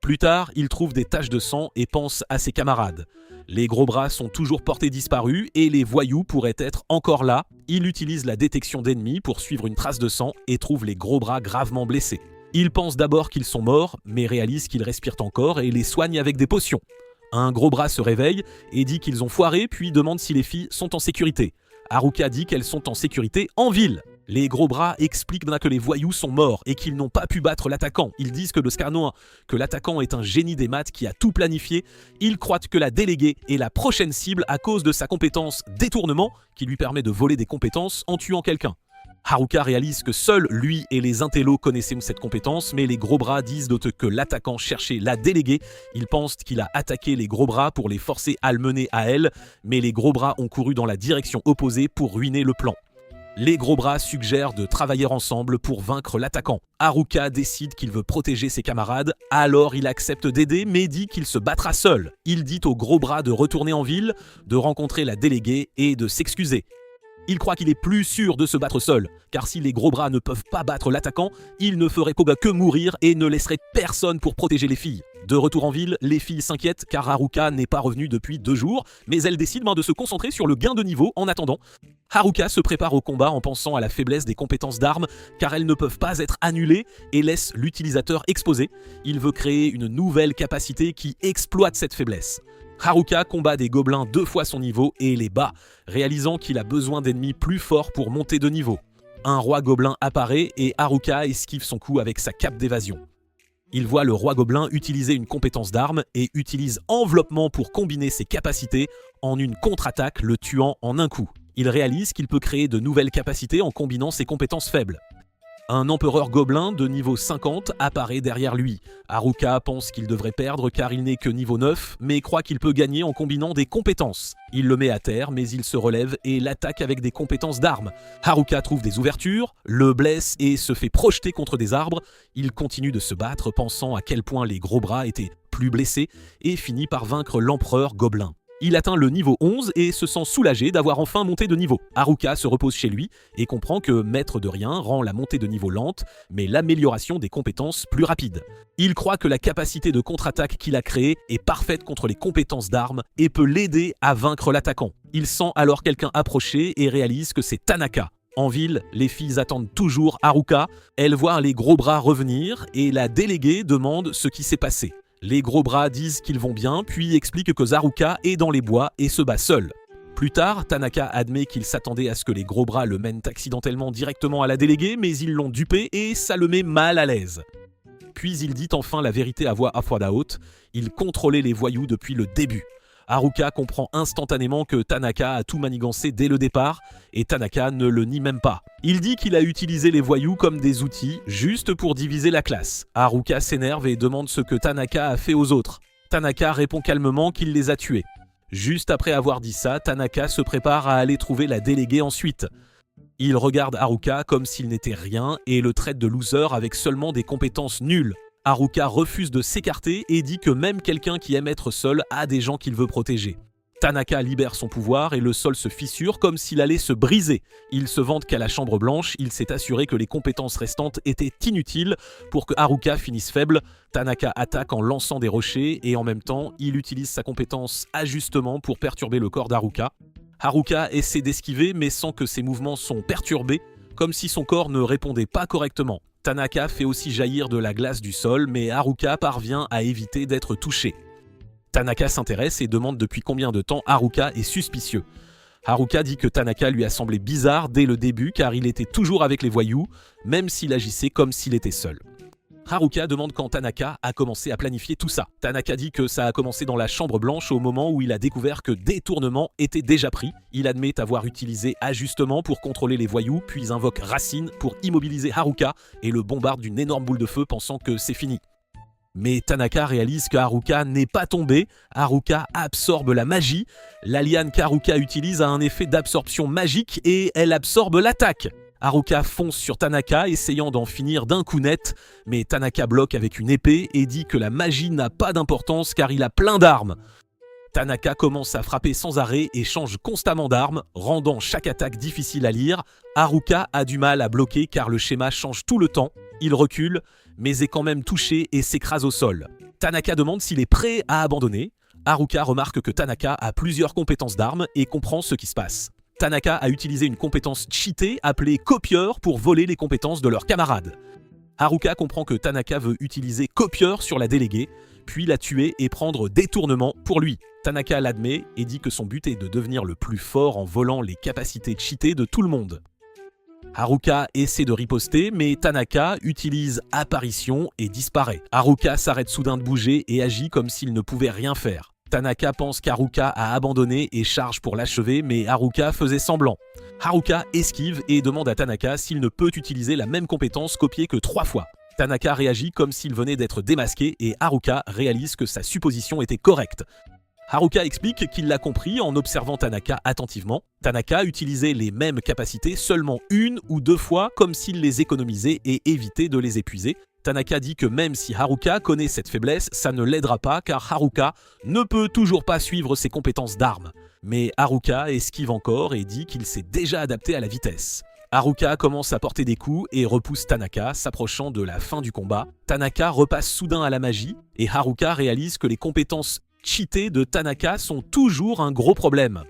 S1: Plus tard, il trouve des taches de sang et pense à ses camarades. Les gros bras sont toujours portés disparus et les voyous pourraient être encore là. Il utilise la détection d'ennemis pour suivre une trace de sang et trouve les gros bras gravement blessés. Il pense d'abord qu'ils sont morts, mais réalise qu'ils respirent encore et les soigne avec des potions. Un gros bras se réveille et dit qu'ils ont foiré, puis demande si les filles sont en sécurité. Haruka dit qu'elles sont en sécurité en ville. Les gros bras expliquent que les voyous sont morts et qu'ils n'ont pas pu battre l'attaquant. Ils disent que le Scarnois, que l'attaquant est un génie des maths qui a tout planifié. Ils croient que la déléguée est la prochaine cible à cause de sa compétence détournement qui lui permet de voler des compétences en tuant quelqu'un. Haruka réalise que seul lui et les intellos connaissaient cette compétence, mais les gros bras disent que l'attaquant cherchait la déléguée. Ils pensent qu'il a attaqué les gros bras pour les forcer à le mener à elle, mais les gros bras ont couru dans la direction opposée pour ruiner le plan. Les gros bras suggèrent de travailler ensemble pour vaincre l'attaquant. Haruka décide qu'il veut protéger ses camarades, alors il accepte d'aider mais dit qu'il se battra seul. Il dit aux gros bras de retourner en ville, de rencontrer la déléguée et de s'excuser. Il croit qu'il est plus sûr de se battre seul, car si les gros bras ne peuvent pas battre l'attaquant, il ne ferait que mourir et ne laisserait personne pour protéger les filles. De retour en ville, les filles s'inquiètent car Haruka n'est pas revenu depuis 2 jours, mais elles décident de se concentrer sur le gain de niveau en attendant. Haruka se prépare au combat en pensant à la faiblesse des compétences d'armes, car elles ne peuvent pas être annulées et laissent l'utilisateur exposé. Il veut créer une nouvelle capacité qui exploite cette faiblesse. Haruka combat des gobelins 2 fois son niveau et les bat, réalisant qu'il a besoin d'ennemis plus forts pour monter de niveau. Un roi gobelin apparaît et Haruka esquive son coup avec sa cape d'évasion. Il voit le roi gobelin utiliser une compétence d'arme et utilise enveloppement pour combiner ses capacités en une contre-attaque, le tuant en un coup. Il réalise qu'il peut créer de nouvelles capacités en combinant ses compétences faibles. Un empereur gobelin de niveau 50 apparaît derrière lui. Haruka pense qu'il devrait perdre car il n'est que niveau 9, mais croit qu'il peut gagner en combinant des compétences. Il le met à terre, mais il se relève et l'attaque avec des compétences d'armes. Haruka trouve des ouvertures, le blesse et se fait projeter contre des arbres. Il continue de se battre, pensant à quel point les gros bras étaient plus blessés, et finit par vaincre l'empereur gobelin. Il atteint le niveau 11 et se sent soulagé d'avoir enfin monté de niveau. Haruka se repose chez lui et comprend que maître de rien rend la montée de niveau lente, mais l'amélioration des compétences plus rapide. Il croit que la capacité de contre-attaque qu'il a créée est parfaite contre les compétences d'armes et peut l'aider à vaincre l'attaquant. Il sent alors quelqu'un approcher et réalise que c'est Tanaka. En ville, les filles attendent toujours Haruka, elles voient les gros bras revenir et la déléguée demande ce qui s'est passé. Les gros bras disent qu'ils vont bien, puis expliquent que Haruka est dans les bois et se bat seul. Plus tard, Tanaka admet qu'il s'attendait à ce que les gros bras le mènent accidentellement directement à la déléguée, mais ils l'ont dupé et ça le met mal à l'aise. Puis il dit enfin la vérité à voix haute, il contrôlait les voyous depuis le début. Haruka comprend instantanément que Tanaka a tout manigancé dès le départ, et Tanaka ne le nie même pas. Il dit qu'il a utilisé les voyous comme des outils, juste pour diviser la classe. Haruka s'énerve et demande ce que Tanaka a fait aux autres. Tanaka répond calmement qu'il les a tués. Juste après avoir dit ça, Tanaka se prépare à aller trouver la déléguée ensuite. Il regarde Haruka comme s'il n'était rien et le traite de loser avec seulement des compétences nulles. Haruka refuse de s'écarter et dit que même quelqu'un qui aime être seul a des gens qu'il veut protéger. Tanaka libère son pouvoir et le sol se fissure comme s'il allait se briser. Il se vante qu'à la Chambre Blanche, il s'est assuré que les compétences restantes étaient inutiles pour que Haruka finisse faible. Tanaka attaque en lançant des rochers et en même temps, il utilise sa compétence ajustement pour perturber le corps d'Haruka. Haruka essaie d'esquiver mais sent que ses mouvements sont perturbés, comme si son corps ne répondait pas correctement. Tanaka fait aussi jaillir de la glace du sol, mais Haruka parvient à éviter d'être touché. Tanaka s'intéresse et demande depuis combien de temps Haruka est suspicieux. Haruka dit que Tanaka lui a semblé bizarre dès le début car il était toujours avec les voyous, même s'il agissait comme s'il était seul. Haruka demande quand Tanaka a commencé à planifier tout ça. Tanaka dit que ça a commencé dans la Chambre Blanche au moment où il a découvert que détournement était déjà pris. Il admet avoir utilisé ajustement pour contrôler les voyous, puis invoque Racine pour immobiliser Haruka et le bombarde d'une énorme boule de feu pensant que c'est fini. Mais Tanaka réalise que Haruka n'est pas tombé, Haruka absorbe la magie. La liane qu'Haruka utilise a un effet d'absorption magique et elle absorbe l'attaque. Haruka fonce sur Tanaka, essayant d'en finir d'un coup net, mais Tanaka bloque avec une épée et dit que la magie n'a pas d'importance car il a plein d'armes. Tanaka commence à frapper sans arrêt et change constamment d'arme, rendant chaque attaque difficile à lire. Haruka a du mal à bloquer car le schéma change tout le temps. Il recule, mais est quand même touché et s'écrase au sol. Tanaka demande s'il est prêt à abandonner. Haruka remarque que Tanaka a plusieurs compétences d'armes et comprend ce qui se passe. Tanaka a utilisé une compétence cheatée appelée copieur pour voler les compétences de leurs camarades. Haruka comprend que Tanaka veut utiliser copieur sur la déléguée, puis la tuer et prendre détournement pour lui. Tanaka l'admet et dit que son but est de devenir le plus fort en volant les capacités cheatées de tout le monde. Haruka essaie de riposter, mais Tanaka utilise apparition et disparaît. Haruka s'arrête soudain de bouger et agit comme s'il ne pouvait rien faire. Tanaka pense qu'Haruka a abandonné et charge pour l'achever, mais Haruka faisait semblant. Haruka esquive et demande à Tanaka s'il ne peut utiliser la même compétence copiée que 3 fois. Tanaka réagit comme s'il venait d'être démasqué et Haruka réalise que sa supposition était correcte. Haruka explique qu'il l'a compris en observant Tanaka attentivement. Tanaka utilisait les mêmes capacités seulement 1 ou 2 fois comme s'il les économisait et évitait de les épuiser. Tanaka dit que même si Haruka connaît cette faiblesse, ça ne l'aidera pas car Haruka ne peut toujours pas suivre ses compétences d'armes. Mais Haruka esquive encore et dit qu'il s'est déjà adapté à la vitesse. Haruka commence à porter des coups et repousse Tanaka, s'approchant de la fin du combat. Tanaka repasse soudain à la magie et Haruka réalise que les compétences cheatées de Tanaka sont toujours un gros problème.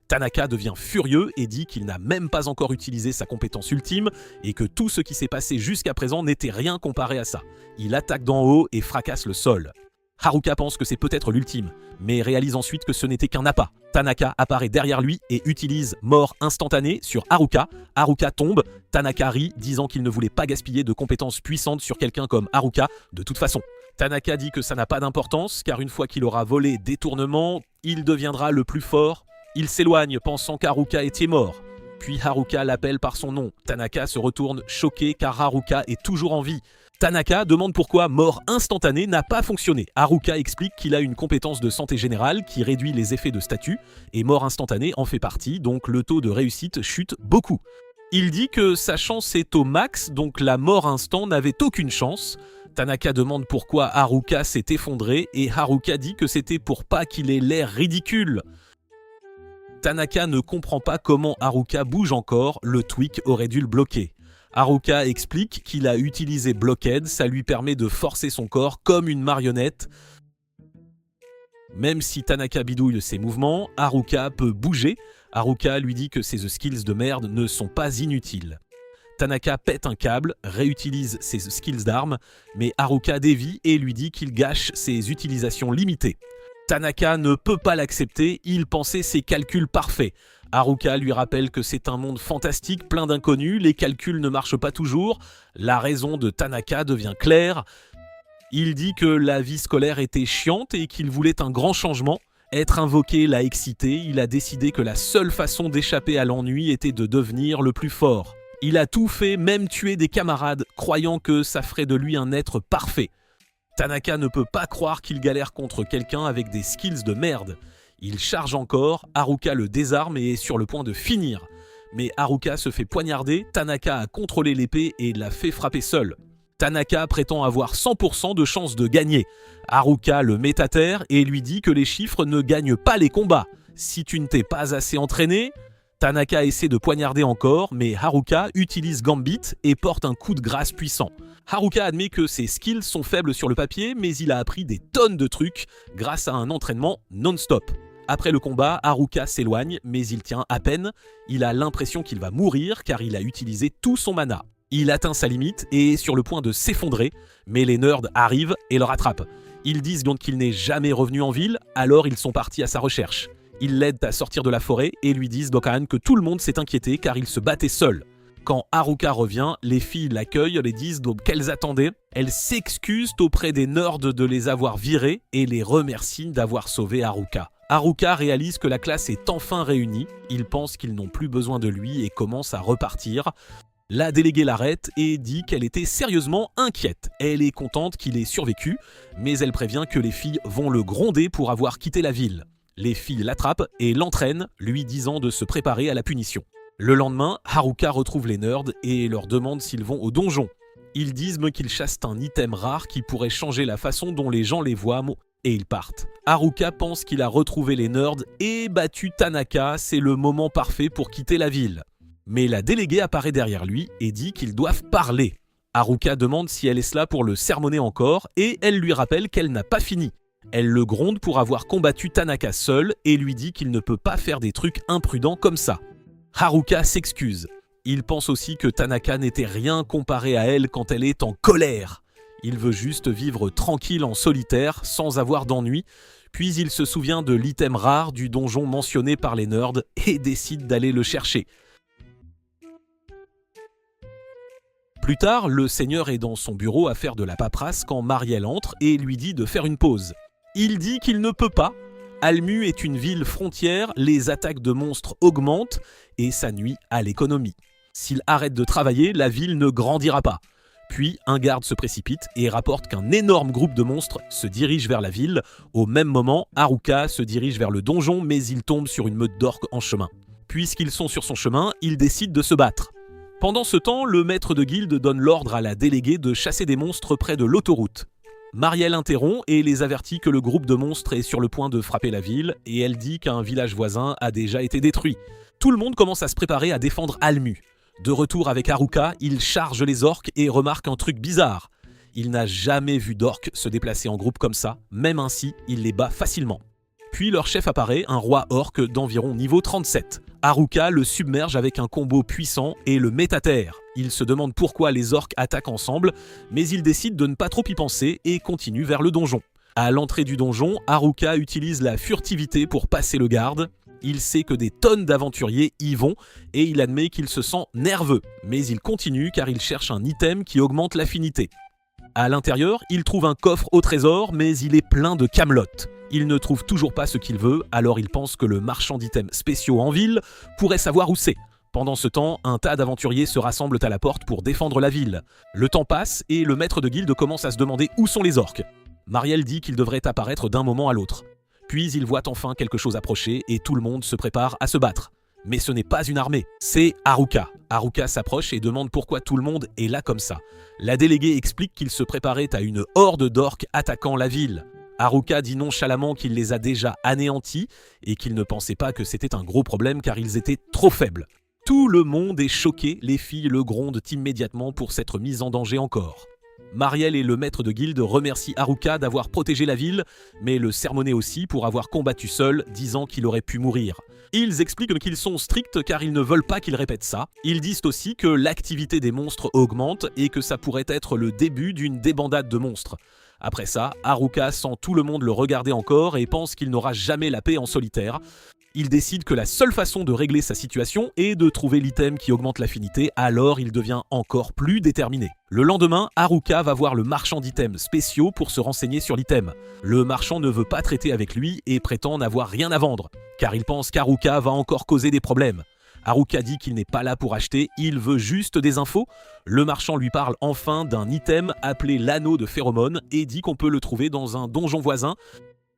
S1: Tanaka devient furieux et dit qu'il n'a même pas encore utilisé sa compétence ultime et que tout ce qui s'est passé jusqu'à présent n'était rien comparé à ça. Il attaque d'en haut et fracasse le sol. Haruka pense que c'est peut-être l'ultime, mais réalise ensuite que ce n'était qu'un appât. Tanaka apparaît derrière lui et utilise mort instantanée sur Haruka. Haruka tombe, Tanaka rit, disant qu'il ne voulait pas gaspiller de compétences puissantes sur quelqu'un comme Haruka de toute façon. Tanaka dit que ça n'a pas d'importance, car une fois qu'il aura volé détournement, il deviendra le plus fort. Il s'éloigne, pensant qu'Haruka était mort. Puis Haruka l'appelle par son nom. Tanaka se retourne, choqué, car Haruka est toujours en vie. Tanaka demande pourquoi mort instantanée n'a pas fonctionné. Haruka explique qu'il a une compétence de santé générale qui réduit les effets de statut, et mort instantanée en fait partie, donc le taux de réussite chute beaucoup. Il dit que sa chance est au max, donc la mort instant n'avait aucune chance. Tanaka demande pourquoi Haruka s'est effondré, et Haruka dit que c'était pour pas qu'il ait l'air ridicule. Tanaka ne comprend pas comment Haruka bouge encore, le tweak aurait dû le bloquer. Haruka explique qu'il a utilisé Blockhead, ça lui permet de forcer son corps comme une marionnette. Même si Tanaka bidouille ses mouvements, Haruka peut bouger. Haruka lui dit que ses skills de merde ne sont pas inutiles. Tanaka pète un câble, réutilise ses skills d'armes, mais Haruka dévie et lui dit qu'il gâche ses utilisations limitées. Tanaka ne peut pas l'accepter, il pensait ses calculs parfaits. Haruka lui rappelle que c'est un monde fantastique plein d'inconnus, les calculs ne marchent pas toujours. La raison de Tanaka devient claire. Il dit que la vie scolaire était chiante et qu'il voulait un grand changement. Être invoqué l'a excité, il a décidé que la seule façon d'échapper à l'ennui était de devenir le plus fort. Il a tout fait, même tuer des camarades, croyant que ça ferait de lui un être parfait. Tanaka ne peut pas croire qu'il galère contre quelqu'un avec des skills de merde. Il charge encore, Haruka le désarme et est sur le point de finir. Mais Haruka se fait poignarder, Tanaka a contrôlé l'épée et l'a fait frapper seul. Tanaka prétend avoir 100% de chance de gagner. Haruka le met à terre et lui dit que les chiffres ne gagnent pas les combats. Si tu ne t'es pas assez entraîné... Tanaka essaie de poignarder encore, mais Haruka utilise Gambit et porte un coup de grâce puissant. Haruka admet que ses skills sont faibles sur le papier, mais il a appris des tonnes de trucs grâce à un entraînement non-stop. Après le combat, Haruka s'éloigne, mais il tient à peine. Il a l'impression qu'il va mourir car il a utilisé tout son mana. Il atteint sa limite et est sur le point de s'effondrer, mais les nerds arrivent et le rattrapent. Ils disent donc qu'il n'est jamais revenu en ville, alors ils sont partis à sa recherche. Ils l'aident à sortir de la forêt et lui disent Dokkan que tout le monde s'est inquiété car il se battait seul. Quand Haruka revient, les filles l'accueillent, les disent donc qu'elles attendaient. Elles s'excusent auprès des nerds de les avoir virés et les remercient d'avoir sauvé Haruka. Haruka réalise que la classe est enfin réunie. Il pense qu'ils n'ont plus besoin de lui et commence à repartir. La déléguée l'arrête et dit qu'elle était sérieusement inquiète. Elle est contente qu'il ait survécu, mais elle prévient que les filles vont le gronder pour avoir quitté la ville. Les filles l'attrapent et l'entraînent, lui disant de se préparer à la punition. Le lendemain, Haruka retrouve les nerds et leur demande s'ils vont au donjon. Ils disent qu'ils chassent un item rare qui pourrait changer la façon dont les gens les voient et ils partent. Haruka pense qu'il a retrouvé les nerds et battu Tanaka, c'est le moment parfait pour quitter la ville. Mais la déléguée apparaît derrière lui et dit qu'ils doivent parler. Haruka demande si elle est là pour le sermonner encore et elle lui rappelle qu'elle n'a pas fini. Elle le gronde pour avoir combattu Tanaka seul et lui dit qu'il ne peut pas faire des trucs imprudents comme ça. Haruka s'excuse. Il pense aussi que Tanaka n'était rien comparé à elle quand elle est en colère. Il veut juste vivre tranquille en solitaire, sans avoir d'ennui, puis il se souvient de l'item rare du donjon mentionné par les nerds et décide d'aller le chercher. Plus tard, le seigneur est dans son bureau à faire de la paperasse quand Mariel entre et lui dit de faire une pause. Il dit qu'il ne peut pas. Almu est une ville frontière, les attaques de monstres augmentent et ça nuit à l'économie. S'il arrête de travailler, la ville ne grandira pas. Puis un garde se précipite et rapporte qu'un énorme groupe de monstres se dirige vers la ville. Au même moment, Haruka se dirige vers le donjon mais il tombe sur une meute d'orques en chemin. Puisqu'ils sont sur son chemin, il décide de se battre. Pendant ce temps, le maître de guilde donne l'ordre à la déléguée de chasser des monstres près de l'autoroute. Mariel interrompt et les avertit que le groupe de monstres est sur le point de frapper la ville et elle dit qu'un village voisin a déjà été détruit. Tout le monde commence à se préparer à défendre Almu. De retour avec Haruka, il charge les orques et remarque un truc bizarre. Il n'a jamais vu d'orques se déplacer en groupe comme ça, même ainsi, il les bat facilement. Puis leur chef apparaît, un roi orque d'environ niveau 37. Haruka le submerge avec un combo puissant et le met à terre. Il se demande pourquoi les orques attaquent ensemble, mais il décide de ne pas trop y penser et continue vers le donjon. À l'entrée du donjon, Haruka utilise la furtivité pour passer le garde. Il sait que des tonnes d'aventuriers y vont et il admet qu'il se sent nerveux, mais il continue car il cherche un item qui augmente l'affinité. À l'intérieur, il trouve un coffre au trésor, mais il est plein de camelotes. Il ne trouve toujours pas ce qu'il veut, alors il pense que le marchand d'items spéciaux en ville pourrait savoir où c'est. Pendant ce temps, un tas d'aventuriers se rassemblent à la porte pour défendre la ville. Le temps passe et le maître de guilde commence à se demander où sont les orques. Mariel dit qu'il devrait apparaître d'un moment à l'autre. Puis il voit enfin quelque chose approcher et tout le monde se prépare à se battre. Mais ce n'est pas une armée, c'est Haruka. Haruka s'approche et demande pourquoi tout le monde est là comme ça. La déléguée explique qu'il se préparait à une horde d'orques attaquant la ville. Haruka dit nonchalamment qu'il les a déjà anéantis et qu'il ne pensait pas que c'était un gros problème car ils étaient trop faibles. Tout le monde est choqué, les filles le grondent immédiatement pour s'être mises en danger encore. Mariel et le maître de guilde remercient Haruka d'avoir protégé la ville, mais le sermonner aussi pour avoir combattu seul, disant qu'il aurait pu mourir. Ils expliquent qu'ils sont stricts car ils ne veulent pas qu'il répète ça. Ils disent aussi que l'activité des monstres augmente et que ça pourrait être le début d'une débandade de monstres. Après ça, Haruka sent tout le monde le regarder encore et pense qu'il n'aura jamais la paix en solitaire. Il décide que la seule façon de régler sa situation est de trouver l'item qui augmente l'affinité, alors il devient encore plus déterminé. Le lendemain, Haruka va voir le marchand d'items spéciaux pour se renseigner sur l'item. Le marchand ne veut pas traiter avec lui et prétend n'avoir rien à vendre, car il pense qu'Haruka va encore causer des problèmes. Haruka dit qu'il n'est pas là pour acheter, il veut juste des infos. Le marchand lui parle enfin d'un item appelé l'anneau de phéromone et dit qu'on peut le trouver dans un donjon voisin.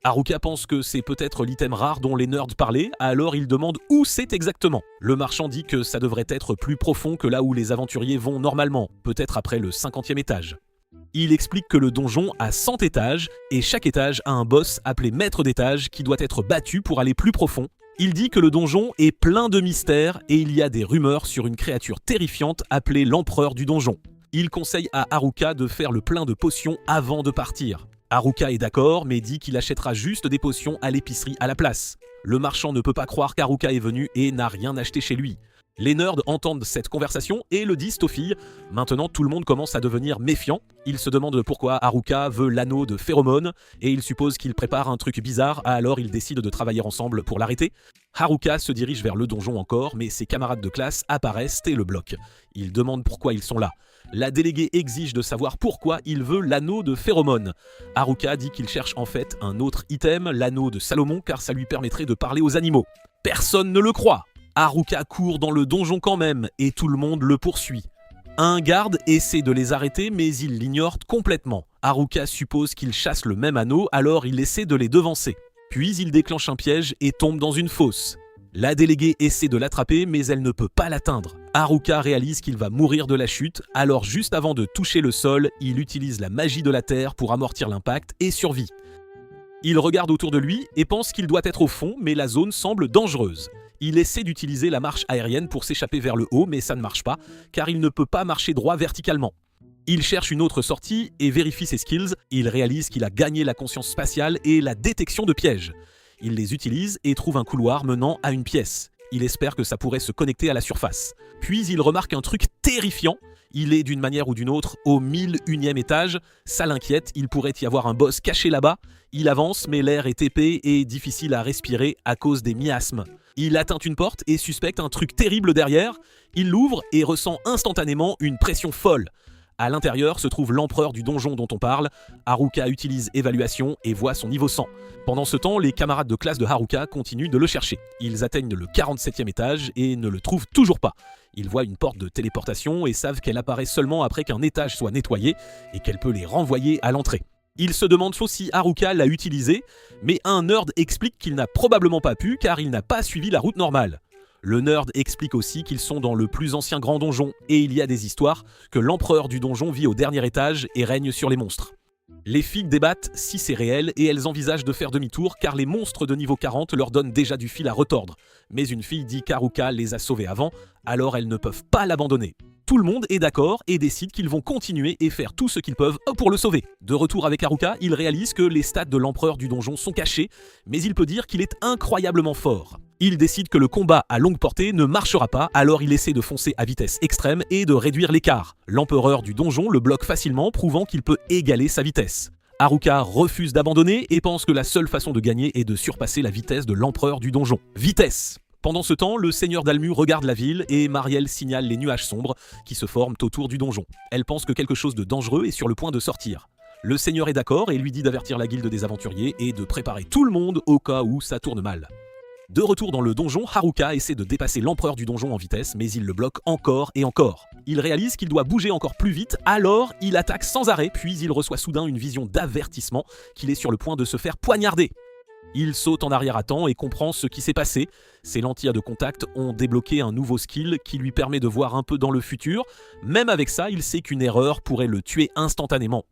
S1: Haruka pense que c'est peut-être l'item rare dont les nerds parlaient, alors il demande où c'est exactement. Le marchand dit que ça devrait être plus profond que là où les aventuriers vont normalement, peut-être après le 50e étage. Il explique que le donjon a 100 étages et chaque étage a un boss appelé maître d'étage qui doit être battu pour aller plus profond. Il dit que le donjon est plein de mystères et il y a des rumeurs sur une créature terrifiante appelée l'empereur du donjon. Il conseille à Haruka de faire le plein de potions avant de partir. Haruka est d'accord, mais dit qu'il achètera juste des potions à l'épicerie à la place. Le marchand ne peut pas croire qu'Haruka est venu et n'a rien acheté chez lui. Les nerds entendent cette conversation et le disent aux filles. Maintenant, tout le monde commence à devenir méfiant. Ils se demandent pourquoi Haruka veut l'anneau de phéromone et ils supposent qu'il prépare un truc bizarre, alors ils décident de travailler ensemble pour l'arrêter. Haruka se dirige vers le donjon encore, mais ses camarades de classe apparaissent et le bloquent. Ils demandent pourquoi ils sont là. La déléguée exige de savoir pourquoi il veut l'anneau de phéromone. Haruka dit qu'il cherche en fait un autre item, l'anneau de Salomon, car ça lui permettrait de parler aux animaux. Personne ne le croit. Haruka court dans le donjon quand même, et tout le monde le poursuit. Un garde essaie de les arrêter, mais il l'ignore complètement. Haruka suppose qu'ils chassent le même anneau, alors il essaie de les devancer. Puis il déclenche un piège et tombe dans une fosse. La déléguée essaie de l'attraper, mais elle ne peut pas l'atteindre. Haruka réalise qu'il va mourir de la chute, alors juste avant de toucher le sol, il utilise la magie de la terre pour amortir l'impact et survit. Il regarde autour de lui et pense qu'il doit être au fond, mais la zone semble dangereuse. Il essaie d'utiliser la marche aérienne pour s'échapper vers le haut, mais ça ne marche pas, car il ne peut pas marcher droit verticalement. Il cherche une autre sortie et vérifie ses skills. Il réalise qu'il a gagné la conscience spatiale et la détection de pièges. Il les utilise et trouve un couloir menant à une pièce. Il espère que ça pourrait se connecter à la surface. Puis il remarque un truc terrifiant. Il est d'une manière ou d'une autre au 1001e étage. Ça l'inquiète, il pourrait y avoir un boss caché là-bas. Il avance, mais l'air est épais et difficile à respirer à cause des miasmes. Il atteint une porte et suspecte un truc terrible derrière. Il l'ouvre et ressent instantanément une pression folle. À l'intérieur se trouve l'empereur du donjon dont on parle. Haruka utilise évaluation et voit son niveau 100. Pendant ce temps, les camarades de classe de Haruka continuent de le chercher. Ils atteignent le 47e étage et ne le trouvent toujours pas. Ils voient une porte de téléportation et savent qu'elle apparaît seulement après qu'un étage soit nettoyé et qu'elle peut les renvoyer à l'entrée. Ils se demandent si Haruka l'a utilisée, mais un nerd explique qu'il n'a probablement pas pu car il n'a pas suivi la route normale. Le nerd explique aussi qu'ils sont dans le plus ancien grand donjon et il y a des histoires que l'empereur du donjon vit au dernier étage et règne sur les monstres. Les filles débattent si c'est réel et elles envisagent de faire demi-tour car les monstres de niveau 40 leur donnent déjà du fil à retordre. Mais une fille dit qu'Haruka les a sauvés avant, alors elles ne peuvent pas l'abandonner. Tout le monde est d'accord et décide qu'ils vont continuer et faire tout ce qu'ils peuvent pour le sauver. De retour avec Haruka, il réalise que les stats de l'empereur du donjon sont cachés, mais il peut dire qu'il est incroyablement fort. Il décide que le combat à longue portée ne marchera pas, alors il essaie de foncer à vitesse extrême et de réduire l'écart. L'empereur du donjon le bloque facilement, prouvant qu'il peut égaler sa vitesse. Haruka refuse d'abandonner et pense que la seule façon de gagner est de surpasser la vitesse de l'empereur du donjon. Vitesse! Pendant ce temps, le seigneur d'Almu regarde la ville et Marielle signale les nuages sombres qui se forment autour du donjon. Elle pense que quelque chose de dangereux est sur le point de sortir. Le seigneur est d'accord et lui dit d'avertir la guilde des aventuriers et de préparer tout le monde au cas où ça tourne mal. De retour dans le donjon, Haruka essaie de dépasser l'empereur du donjon en vitesse, mais il le bloque encore et encore. Il réalise qu'il doit bouger encore plus vite, alors il attaque sans arrêt, puis il reçoit soudain une vision d'avertissement qu'il est sur le point de se faire poignarder. Il saute en arrière à temps et comprend ce qui s'est passé. Ses lentilles de contact ont débloqué un nouveau skill qui lui permet de voir un peu dans le futur. Même avec ça, il sait qu'une erreur pourrait le tuer instantanément.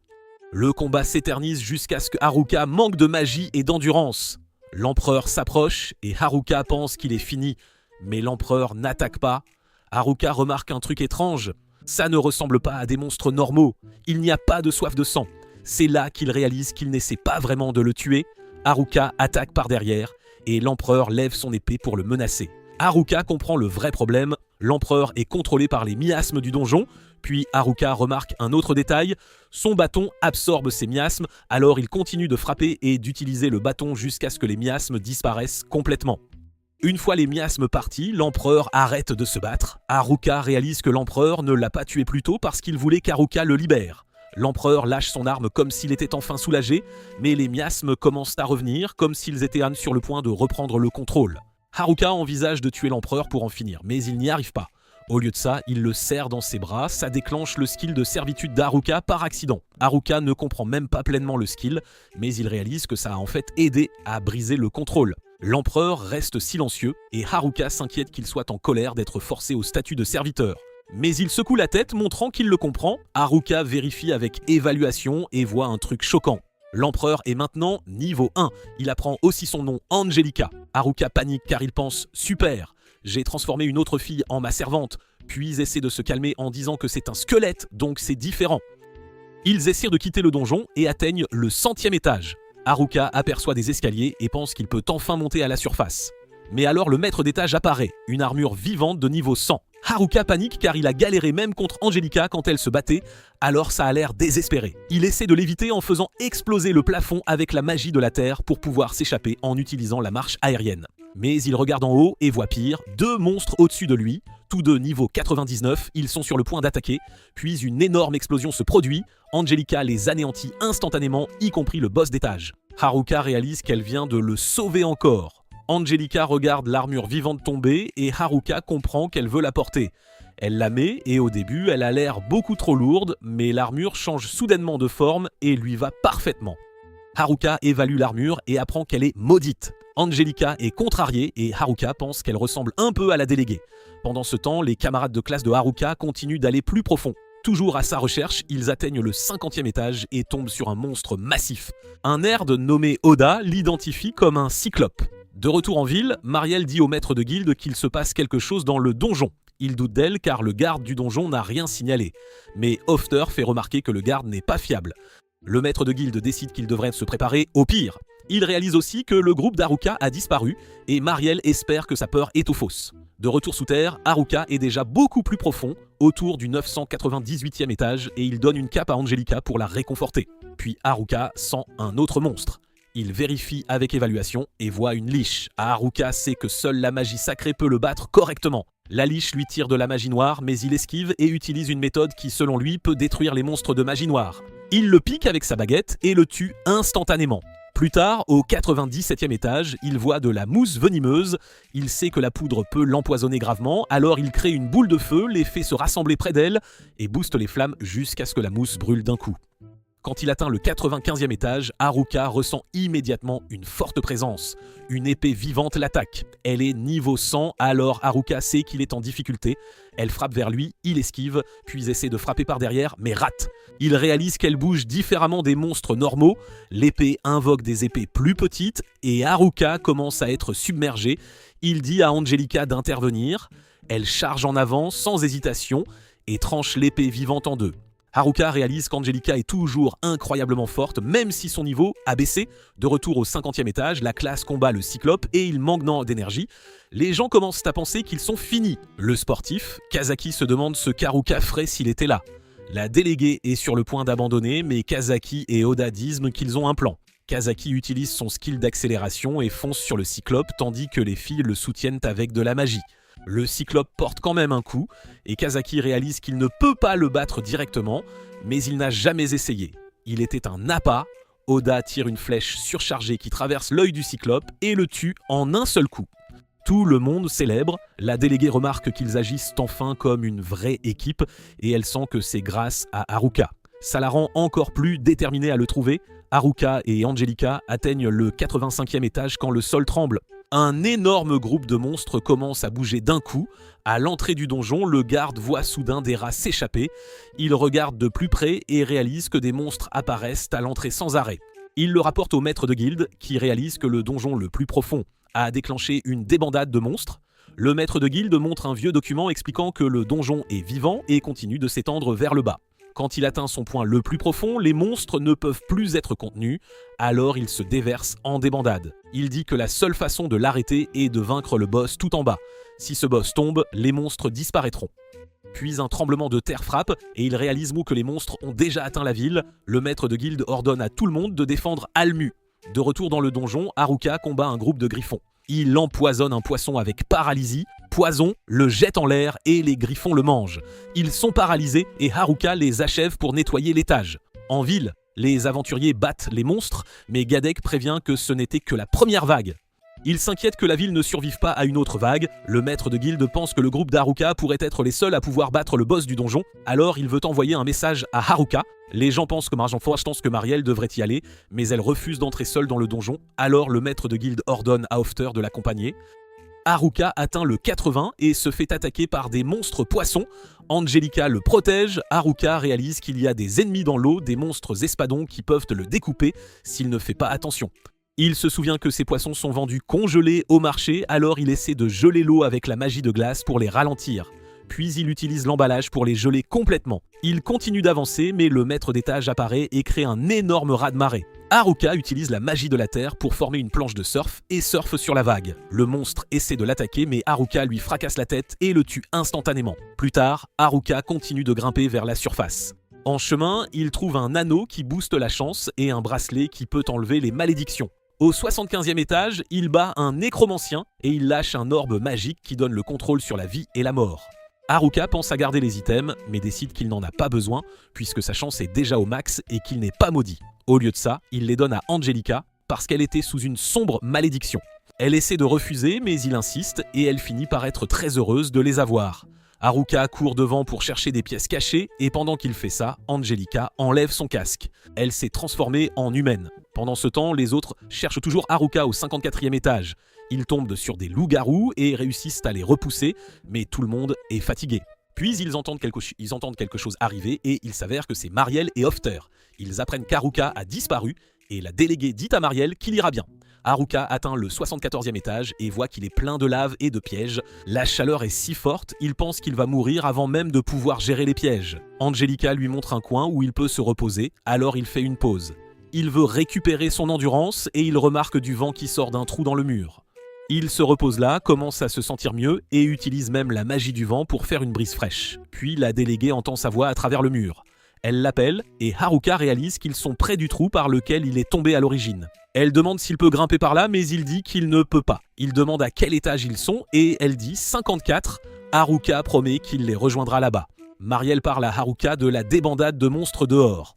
S1: Le combat s'éternise jusqu'à ce que Haruka manque de magie et d'endurance. L'empereur s'approche et Haruka pense qu'il est fini. Mais l'empereur n'attaque pas. Haruka remarque un truc étrange. Ça ne ressemble pas à des monstres normaux. Il n'y a pas de soif de sang. C'est là qu'il réalise qu'il n'essaie pas vraiment de le tuer. Haruka attaque par derrière et l'empereur lève son épée pour le menacer. Haruka comprend le vrai problème, l'empereur est contrôlé par les miasmes du donjon, puis Haruka remarque un autre détail, son bâton absorbe ces miasmes, alors il continue de frapper et d'utiliser le bâton jusqu'à ce que les miasmes disparaissent complètement. Une fois les miasmes partis, l'empereur arrête de se battre. Haruka réalise que l'empereur ne l'a pas tué plus tôt parce qu'il voulait qu'Haruka le libère. L'empereur lâche son arme comme s'il était enfin soulagé, mais les miasmes commencent à revenir, comme s'ils étaient sur le point de reprendre le contrôle. Haruka envisage de tuer l'empereur pour en finir, mais il n'y arrive pas. Au lieu de ça, il le serre dans ses bras, ça déclenche le skill de servitude d'Haruka par accident. Haruka ne comprend même pas pleinement le skill, mais il réalise que ça a en fait aidé à briser le contrôle. L'empereur reste silencieux, et Haruka s'inquiète qu'il soit en colère d'être forcé au statut de serviteur. Mais il secoue la tête, montrant qu'il le comprend. Haruka vérifie avec évaluation et voit un truc choquant. L'empereur est maintenant niveau 1. Il apprend aussi son nom, Angelica. Haruka panique car il pense « Super, j'ai transformé une autre fille en ma servante », puis essaie de se calmer en disant que c'est un squelette, donc c'est différent. Ils essaient de quitter le donjon et atteignent le 100e étage. Haruka aperçoit des escaliers et pense qu'il peut enfin monter à la surface. Mais alors le maître d'étage apparaît, une armure vivante de niveau 100. Haruka panique car il a galéré même contre Angelica quand elle se battait, alors ça a l'air désespéré. Il essaie de l'éviter en faisant exploser le plafond avec la magie de la terre pour pouvoir s'échapper en utilisant la marche aérienne. Mais il regarde en haut et voit pire, 2 monstres au-dessus de lui, tous deux niveau 99, ils sont sur le point d'attaquer, puis une énorme explosion se produit, Angelica les anéantit instantanément, y compris le boss d'étage. Haruka réalise qu'elle vient de le sauver encore. Angelica regarde l'armure vivante tomber et Haruka comprend qu'elle veut la porter. Elle la met et au début, elle a l'air beaucoup trop lourde, mais l'armure change soudainement de forme et lui va parfaitement. Haruka évalue l'armure et apprend qu'elle est maudite. Angelica est contrariée et Haruka pense qu'elle ressemble un peu à la déléguée. Pendant ce temps, les camarades de classe de Haruka continuent d'aller plus profond. Toujours à sa recherche, ils atteignent le 50e étage et tombent sur un monstre massif. Un nerd nommé Oda l'identifie comme un cyclope. De retour en ville, Mariel dit au maître de guilde qu'il se passe quelque chose dans le donjon. Il doute d'elle car le garde du donjon n'a rien signalé. Mais Hofter fait remarquer que le garde n'est pas fiable. Le maître de guilde décide qu'il devrait se préparer au pire. Il réalise aussi que le groupe d'Haruka a disparu et Mariel espère que sa peur est fausse. De retour sous terre, Haruka est déjà beaucoup plus profond, autour du 998e étage, et il donne une cape à Angelica pour la réconforter. Puis Haruka sent un autre monstre. Il vérifie avec évaluation et voit une liche. Haruka sait que seule la magie sacrée peut le battre correctement. La liche lui tire de la magie noire, mais il esquive et utilise une méthode qui, selon lui, peut détruire les monstres de magie noire. Il le pique avec sa baguette et le tue instantanément. Plus tard, au 97e étage, il voit de la mousse venimeuse. Il sait que la poudre peut l'empoisonner gravement, alors il crée une boule de feu, les fait se rassembler près d'elle et booste les flammes jusqu'à ce que la mousse brûle d'un coup. Quand il atteint le 95e étage, Haruka ressent immédiatement une forte présence. Une épée vivante l'attaque. Elle est niveau 100, alors Haruka sait qu'il est en difficulté. Elle frappe vers lui, il esquive, puis essaie de frapper par derrière, mais rate. Il réalise qu'elle bouge différemment des monstres normaux. L'épée invoque des épées plus petites et Haruka commence à être submergée. Il dit à Angelica d'intervenir. Elle charge en avant sans hésitation et tranche l'épée vivante en deux. Haruka réalise qu'Angelica est toujours incroyablement forte, même si son niveau a baissé. De retour au 50e étage, la classe combat le cyclope et il manque d'énergie. Les gens commencent à penser qu'ils sont finis. Le sportif, Kazaki, se demande ce qu'Haruka ferait s'il était là. La déléguée est sur le point d'abandonner, mais Kazaki et Oda disent qu'ils ont un plan. Kazaki utilise son skill d'accélération et fonce sur le cyclope, tandis que les filles le soutiennent avec de la magie. Le cyclope porte quand même un coup, et Kazaki réalise qu'il ne peut pas le battre directement, mais il n'a jamais essayé. Il était un appât. Oda tire une flèche surchargée qui traverse l'œil du cyclope et le tue en un seul coup. Tout le monde célèbre, la déléguée remarque qu'ils agissent enfin comme une vraie équipe, et elle sent que c'est grâce à Haruka. Ça la rend encore plus déterminée à le trouver. Haruka et Angelica atteignent le 85e étage quand le sol tremble. Un énorme groupe de monstres commence à bouger d'un coup. À l'entrée du donjon, le garde voit soudain des rats s'échapper. Il regarde de plus près et réalise que des monstres apparaissent à l'entrée sans arrêt. Il le rapporte au maître de guilde, qui réalise que le donjon le plus profond a déclenché une débandade de monstres. Le maître de guilde montre un vieux document expliquant que le donjon est vivant et continue de s'étendre vers le bas. Quand il atteint son point le plus profond, les monstres ne peuvent plus être contenus, alors il se déverse en débandade. Il dit que la seule façon de l'arrêter est de vaincre le boss tout en bas. Si ce boss tombe, les monstres disparaîtront. Puis un tremblement de terre frappe et il réalise que les monstres ont déjà atteint la ville. Le maître de guilde ordonne à tout le monde de défendre Almu. De retour dans le donjon, Haruka combat un groupe de griffons. Il empoisonne un poisson avec paralysie. Poison le jette en l'air et les griffons le mangent. Ils sont paralysés et Haruka les achève pour nettoyer l'étage. En ville, les aventuriers battent les monstres, mais Gadek prévient que ce n'était que la première vague. Il s'inquiète que la ville ne survive pas à une autre vague. Le maître de guilde pense que le groupe d'Haruka pourrait être les seuls à pouvoir battre le boss du donjon, alors il veut envoyer un message à Haruka. Les gens pensent que Mariel devrait y aller, mais elle refuse d'entrer seule dans le donjon, alors le maître de guilde ordonne à Hofter de l'accompagner. Haruka atteint le 80 et se fait attaquer par des monstres poissons. Angelica le protège. Haruka réalise qu'il y a des ennemis dans l'eau, des monstres espadons qui peuvent le découper s'il ne fait pas attention. Il se souvient que ces poissons sont vendus congelés au marché, alors il essaie de geler l'eau avec la magie de glace pour les ralentir. Puis il utilise l'emballage pour les geler complètement. Il continue d'avancer, mais le maître d'étage apparaît et crée un énorme raz-de-marée. Haruka utilise la magie de la terre pour former une planche de surf et surfe sur la vague. Le monstre essaie de l'attaquer, mais Haruka lui fracasse la tête et le tue instantanément. Plus tard, Haruka continue de grimper vers la surface. En chemin, il trouve un anneau qui booste la chance et un bracelet qui peut enlever les malédictions. Au 75e étage, il bat un nécromancien et il lâche un orbe magique qui donne le contrôle sur la vie et la mort. Haruka pense à garder les items, mais décide qu'il n'en a pas besoin, puisque sa chance est déjà au max et qu'il n'est pas maudit. Au lieu de ça, il les donne à Angelica, parce qu'elle était sous une sombre malédiction. Elle essaie de refuser, mais il insiste, et elle finit par être très heureuse de les avoir. Haruka court devant pour chercher des pièces cachées, et pendant qu'il fait ça, Angelica enlève son casque. Elle s'est transformée en humaine. Pendant ce temps, les autres cherchent toujours Haruka au 54e étage. Ils tombent sur des loups-garous et réussissent à les repousser, mais tout le monde est fatigué. Puis ils entendent quelque chose arriver et il s'avère que c'est Mariel et Hofter. Ils apprennent qu'Haruka a disparu et la déléguée dit à Mariel qu'il ira bien. Haruka atteint le 74e étage et voit qu'il est plein de lave et de pièges. La chaleur est si forte, il pense qu'il va mourir avant même de pouvoir gérer les pièges. Angelica lui montre un coin où il peut se reposer, alors il fait une pause. Il veut récupérer son endurance et il remarque du vent qui sort d'un trou dans le mur. Il se repose là, commence à se sentir mieux et utilise même la magie du vent pour faire une brise fraîche. Puis la déléguée entend sa voix à travers le mur. Elle l'appelle et Haruka réalise qu'ils sont près du trou par lequel il est tombé à l'origine. Elle demande s'il peut grimper par là, mais il dit qu'il ne peut pas. Il demande à quel étage ils sont et elle dit 54. Haruka promet qu'il les rejoindra là-bas. Mariel parle à Haruka de la débandade de monstres dehors.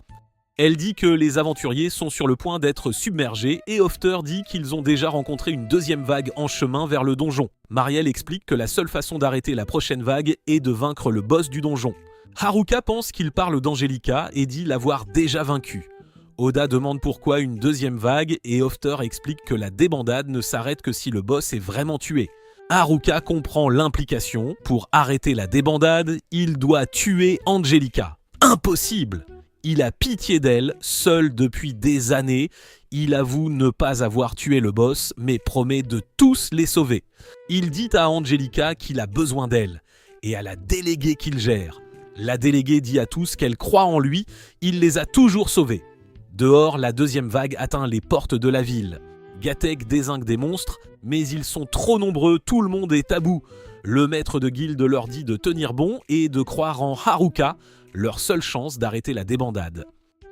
S1: Elle dit que les aventuriers sont sur le point d'être submergés et Hofter dit qu'ils ont déjà rencontré une deuxième vague en chemin vers le donjon. Mariel explique que la seule façon d'arrêter la prochaine vague est de vaincre le boss du donjon. Haruka pense qu'il parle d'Angelica et dit l'avoir déjà vaincue. Oda demande pourquoi une deuxième vague et Hofter explique que la débandade ne s'arrête que si le boss est vraiment tué. Haruka comprend l'implication. Pour arrêter la débandade, il doit tuer Angelica. Impossible! Il a pitié d'elle, seul depuis des années. Il avoue ne pas avoir tué le boss, mais promet de tous les sauver. Il dit à Angelica qu'il a besoin d'elle, et à la déléguée qu'il gère. La déléguée dit à tous qu'elle croit en lui, il les a toujours sauvés. Dehors, la deuxième vague atteint les portes de la ville. Gatek dézingue des monstres, mais ils sont trop nombreux, tout le monde est à bout. Le maître de guilde leur dit de tenir bon et de croire en Haruka, leur seule chance d'arrêter la débandade.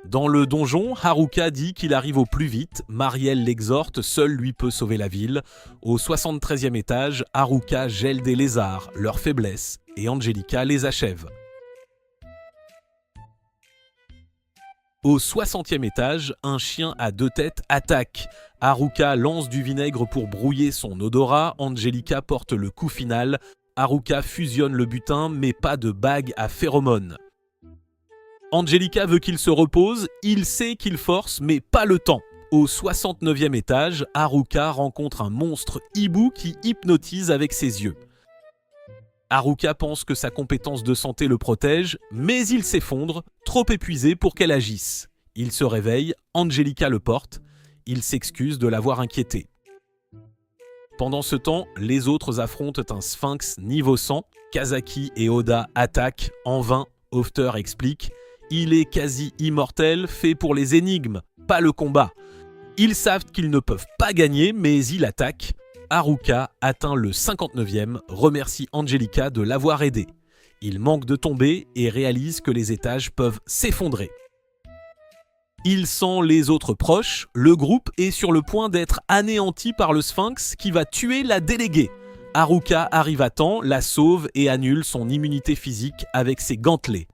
S1: Dans le donjon, Haruka dit qu'il arrive au plus vite, Mariel l'exhorte, seul lui peut sauver la ville. Au 73e étage, Haruka gèle des lézards, leur faiblesse, et Angelica les achève. Au 60e étage, un chien à deux têtes attaque. Haruka lance du vinaigre pour brouiller son odorat, Angelica porte le coup final. Haruka fusionne le butin, mais pas de bague à phéromones. Angelica veut qu'il se repose, il sait qu'il force, mais pas le temps. Au 69e étage, Haruka rencontre un monstre hibou qui hypnotise avec ses yeux. Haruka pense que sa compétence de santé le protège, mais il s'effondre, trop épuisé pour qu'elle agisse. Il se réveille, Angelica le porte, il s'excuse de l'avoir inquiété. Pendant ce temps, les autres affrontent un sphinx niveau 100, Kazaki et Oda attaquent, en vain, Hofter explique. Il est quasi immortel, fait pour les énigmes, pas le combat. Ils savent qu'ils ne peuvent pas gagner, mais il attaque. Haruka atteint le 59e, remercie Angelica de l'avoir aidé. Il manque de tomber et réalise que les étages peuvent s'effondrer. Il sent les autres proches, le groupe est sur le point d'être anéanti par le sphinx qui va tuer la déléguée. Haruka arrive à temps, la sauve et annule son immunité physique avec ses gantelets.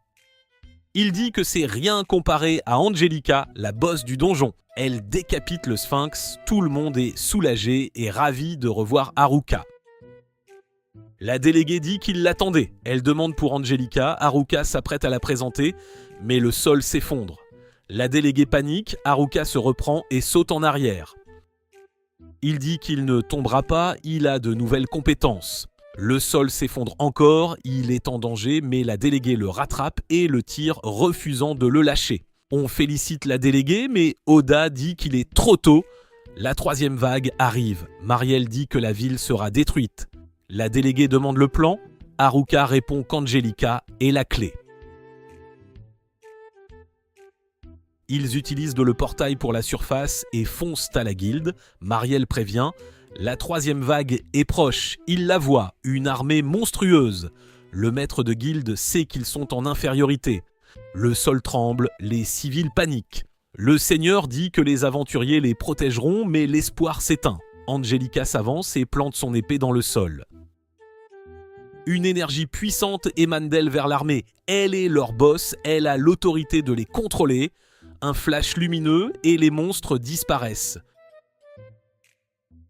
S1: Il dit que c'est rien comparé à Angelica, la boss du donjon. Elle décapite le sphinx, tout le monde est soulagé et ravi de revoir Haruka. La déléguée dit qu'il l'attendait. Elle demande pour Angelica, Haruka s'apprête à la présenter, mais le sol s'effondre. La déléguée panique, Haruka se reprend et saute en arrière. Il dit qu'il ne tombera pas, il a de nouvelles compétences. Le sol s'effondre encore, il est en danger, mais la déléguée le rattrape et le tire, refusant de le lâcher. On félicite la déléguée, mais Oda dit qu'il est trop tôt. La troisième vague arrive. Mariel dit que la ville sera détruite. La déléguée demande le plan. Haruka répond qu'Angelica est la clé. Ils utilisent le portail pour la surface et foncent à la guilde. Mariel prévient. La troisième vague est proche, il la voit, une armée monstrueuse. Le maître de guilde sait qu'ils sont en infériorité. Le sol tremble, les civils paniquent. Le seigneur dit que les aventuriers les protégeront, mais l'espoir s'éteint. Angelica s'avance et plante son épée dans le sol. Une énergie puissante émane d'elle vers l'armée. Elle est leur boss, elle a l'autorité de les contrôler. Un flash lumineux et les monstres disparaissent.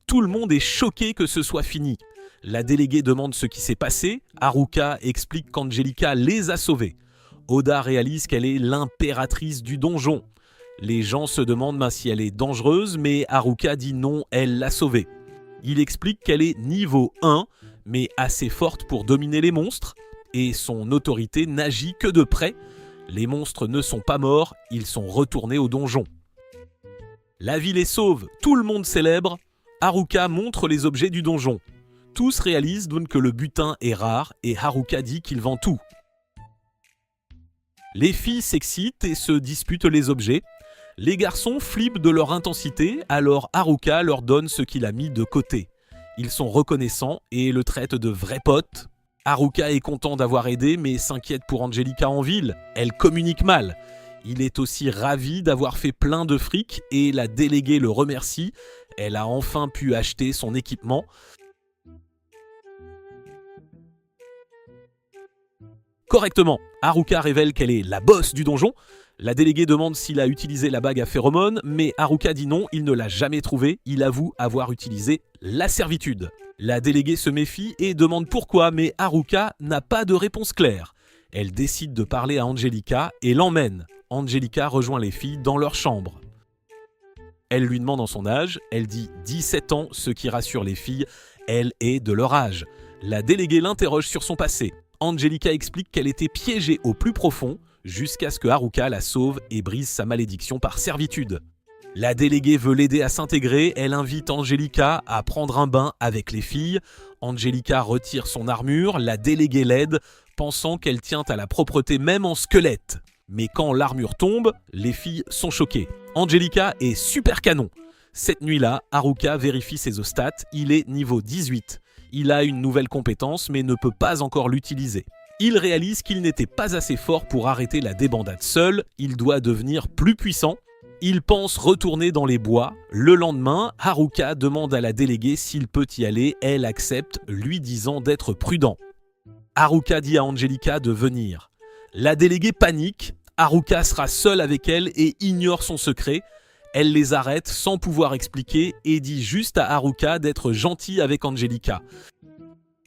S1: Tout le monde est choqué que ce soit fini. La déléguée demande ce qui s'est passé. Haruka explique qu'Angelica les a sauvés. Oda réalise qu'elle est l'impératrice du donjon. Les gens se demandent si elle est dangereuse, mais Haruka dit non, elle l'a sauvée. Il explique qu'elle est niveau 1, mais assez forte pour dominer les monstres. et son autorité n'agit que de près. Les monstres ne sont pas morts, ils sont retournés au donjon. La ville est sauve, tout le monde célèbre. Haruka montre les objets du donjon. Tous réalisent donc que le butin est rare et Haruka dit qu'il vend tout. Les filles s'excitent et se disputent les objets. Les garçons flippent de leur intensité, alors Haruka leur donne ce qu'il a mis de côté. Ils sont reconnaissants et le traitent de vrais potes. Haruka est content d'avoir aidé mais s'inquiète pour Angelica en ville. Elle communique mal. Il est aussi ravi d'avoir fait plein de fric et la déléguée le remercie. Elle a enfin pu acheter son équipement. Correctement, Haruka révèle qu'elle est la boss du donjon. La déléguée demande s'il a utilisé la bague à phéromones, mais Haruka dit non, il ne l'a jamais trouvée. Il avoue avoir utilisé la servitude. La déléguée se méfie et demande pourquoi, mais Haruka n'a pas de réponse claire. Elle décide de parler à Angelica et l'emmène. Angelica rejoint les filles dans leur chambre. Elle lui demande en son âge, elle dit 17 ans, ce qui rassure les filles, elle est de leur âge. La déléguée l'interroge sur son passé. Angelica explique qu'elle était piégée au plus profond, jusqu'à ce que Haruka la sauve et brise sa malédiction par servitude. La déléguée veut l'aider à s'intégrer, elle invite Angelica à prendre un bain avec les filles. Angelica retire son armure, la déléguée l'aide, pensant qu'elle tient à la propreté même en squelette. Mais quand l'armure tombe, les filles sont choquées. Angelica est super canon. Cette nuit-là, Haruka vérifie ses stats, il est niveau 18. Il a une nouvelle compétence mais ne peut pas encore l'utiliser. Il réalise qu'il n'était pas assez fort pour arrêter la débandade seul, il doit devenir plus puissant. Il pense retourner dans les bois. Le lendemain, Haruka demande à la déléguée s'il peut y aller, elle accepte, lui disant d'être prudent. Haruka dit à Angelica de venir. La déléguée panique, Haruka sera seule avec elle et ignore son secret. Elle les arrête sans pouvoir expliquer et dit juste à Haruka d'être gentil avec Angelica.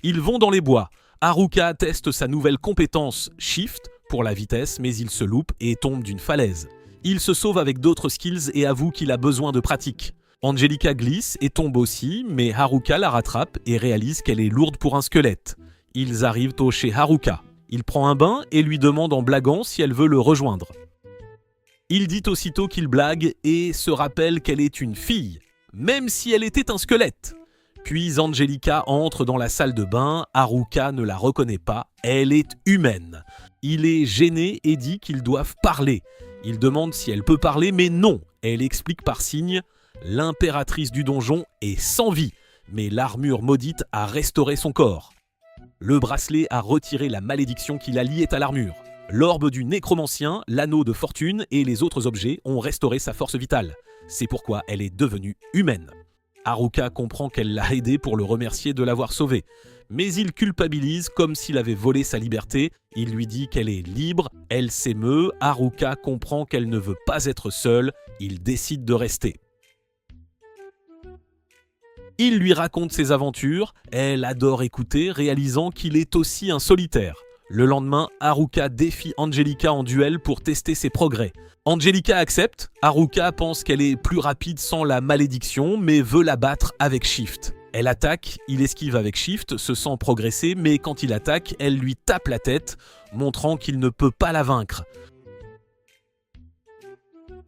S1: Ils vont dans les bois. Haruka teste sa nouvelle compétence Shift pour la vitesse, mais il se loupe et tombe d'une falaise. Il se sauve avec d'autres skills et avoue qu'il a besoin de pratique. Angelica glisse et tombe aussi, mais Haruka la rattrape et réalise qu'elle est lourde pour un squelette. Ils arrivent au chez Haruka. Il prend un bain et lui demande en blaguant si elle veut le rejoindre. Il dit aussitôt qu'il blague et se rappelle qu'elle est une fille, même si elle était un squelette. Puis Angelica entre dans la salle de bain, Haruka ne la reconnaît pas, elle est humaine. Il est gêné et dit qu'ils doivent parler. Il demande si elle peut parler, mais non, elle explique par signe. L'impératrice du donjon est sans vie, mais l'armure maudite a restauré son corps. Le bracelet a retiré la malédiction qui la liait à l'armure. L'orbe du nécromancien, l'anneau de fortune et les autres objets ont restauré sa force vitale. C'est pourquoi elle est devenue humaine. Haruka comprend qu'elle l'a aidé pour le remercier de l'avoir sauvé. Mais il culpabilise comme s'il avait volé sa liberté. Il lui dit qu'elle est libre, elle s'émeut. Haruka comprend qu'elle ne veut pas être seule. Il décide de rester. Il lui raconte ses aventures. Elle adore écouter, réalisant qu'il est aussi un solitaire. Le lendemain, Haruka défie Angelica en duel pour tester ses progrès. Angelica accepte. Haruka pense qu'elle est plus rapide sans la malédiction, mais veut la battre avec Shift. Elle attaque, il esquive avec Shift, se sent progresser, mais quand il attaque, elle lui tape la tête, montrant qu'il ne peut pas la vaincre.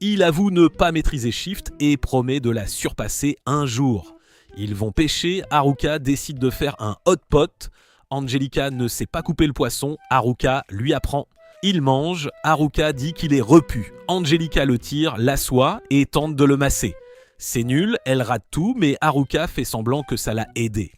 S1: Il avoue ne pas maîtriser Shift et promet de la surpasser un jour. Ils vont pêcher, Haruka décide de faire un hot pot. Angelica ne sait pas couper le poisson, Haruka lui apprend. Il mange, Haruka dit qu'il est repu. Angelica le tire, l'assoit et tente de le masser. C'est nul, elle rate tout, mais Haruka fait semblant que ça l'a aidé.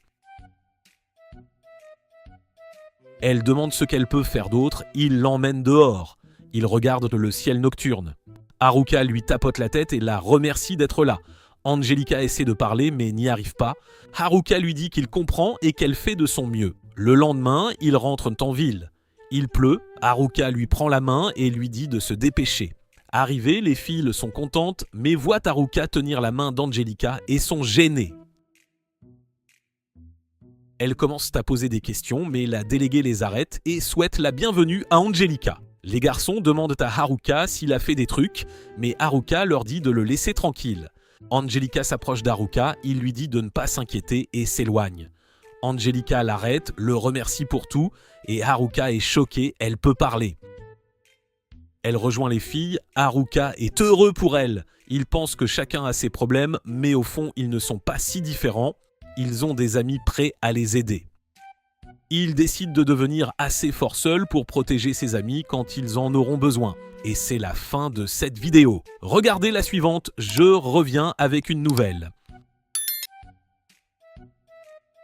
S1: Elle demande ce qu'elle peut faire d'autre, il l'emmène dehors. Il regarde le ciel nocturne. Haruka lui tapote la tête et la remercie d'être là. Angelica essaie de parler mais n'y arrive pas. Haruka lui dit qu'il comprend et qu'elle fait de son mieux. Le lendemain, ils rentrent en ville. Il pleut, Haruka lui prend la main et lui dit de se dépêcher. Arrivées, les filles sont contentes, mais voient Haruka tenir la main d'Angelica et sont gênées. Elles commencent à poser des questions, mais la déléguée les arrête et souhaite la bienvenue à Angelica. Les garçons demandent à Haruka s'il a fait des trucs, mais Haruka leur dit de le laisser tranquille. Angelica s'approche d'Haruka, il lui dit de ne pas s'inquiéter et s'éloigne. Angelica l'arrête, le remercie pour tout, et Haruka est choquée, elle peut parler. Elle rejoint les filles, Haruka est heureux pour elle. Il pense que chacun a ses problèmes, mais au fond, ils ne sont pas si différents. Ils ont des amis prêts à les aider. Il décide de devenir assez fort seul pour protéger ses amis quand ils en auront besoin. Et c'est la fin de cette vidéo. Regardez la suivante, je reviens avec une nouvelle.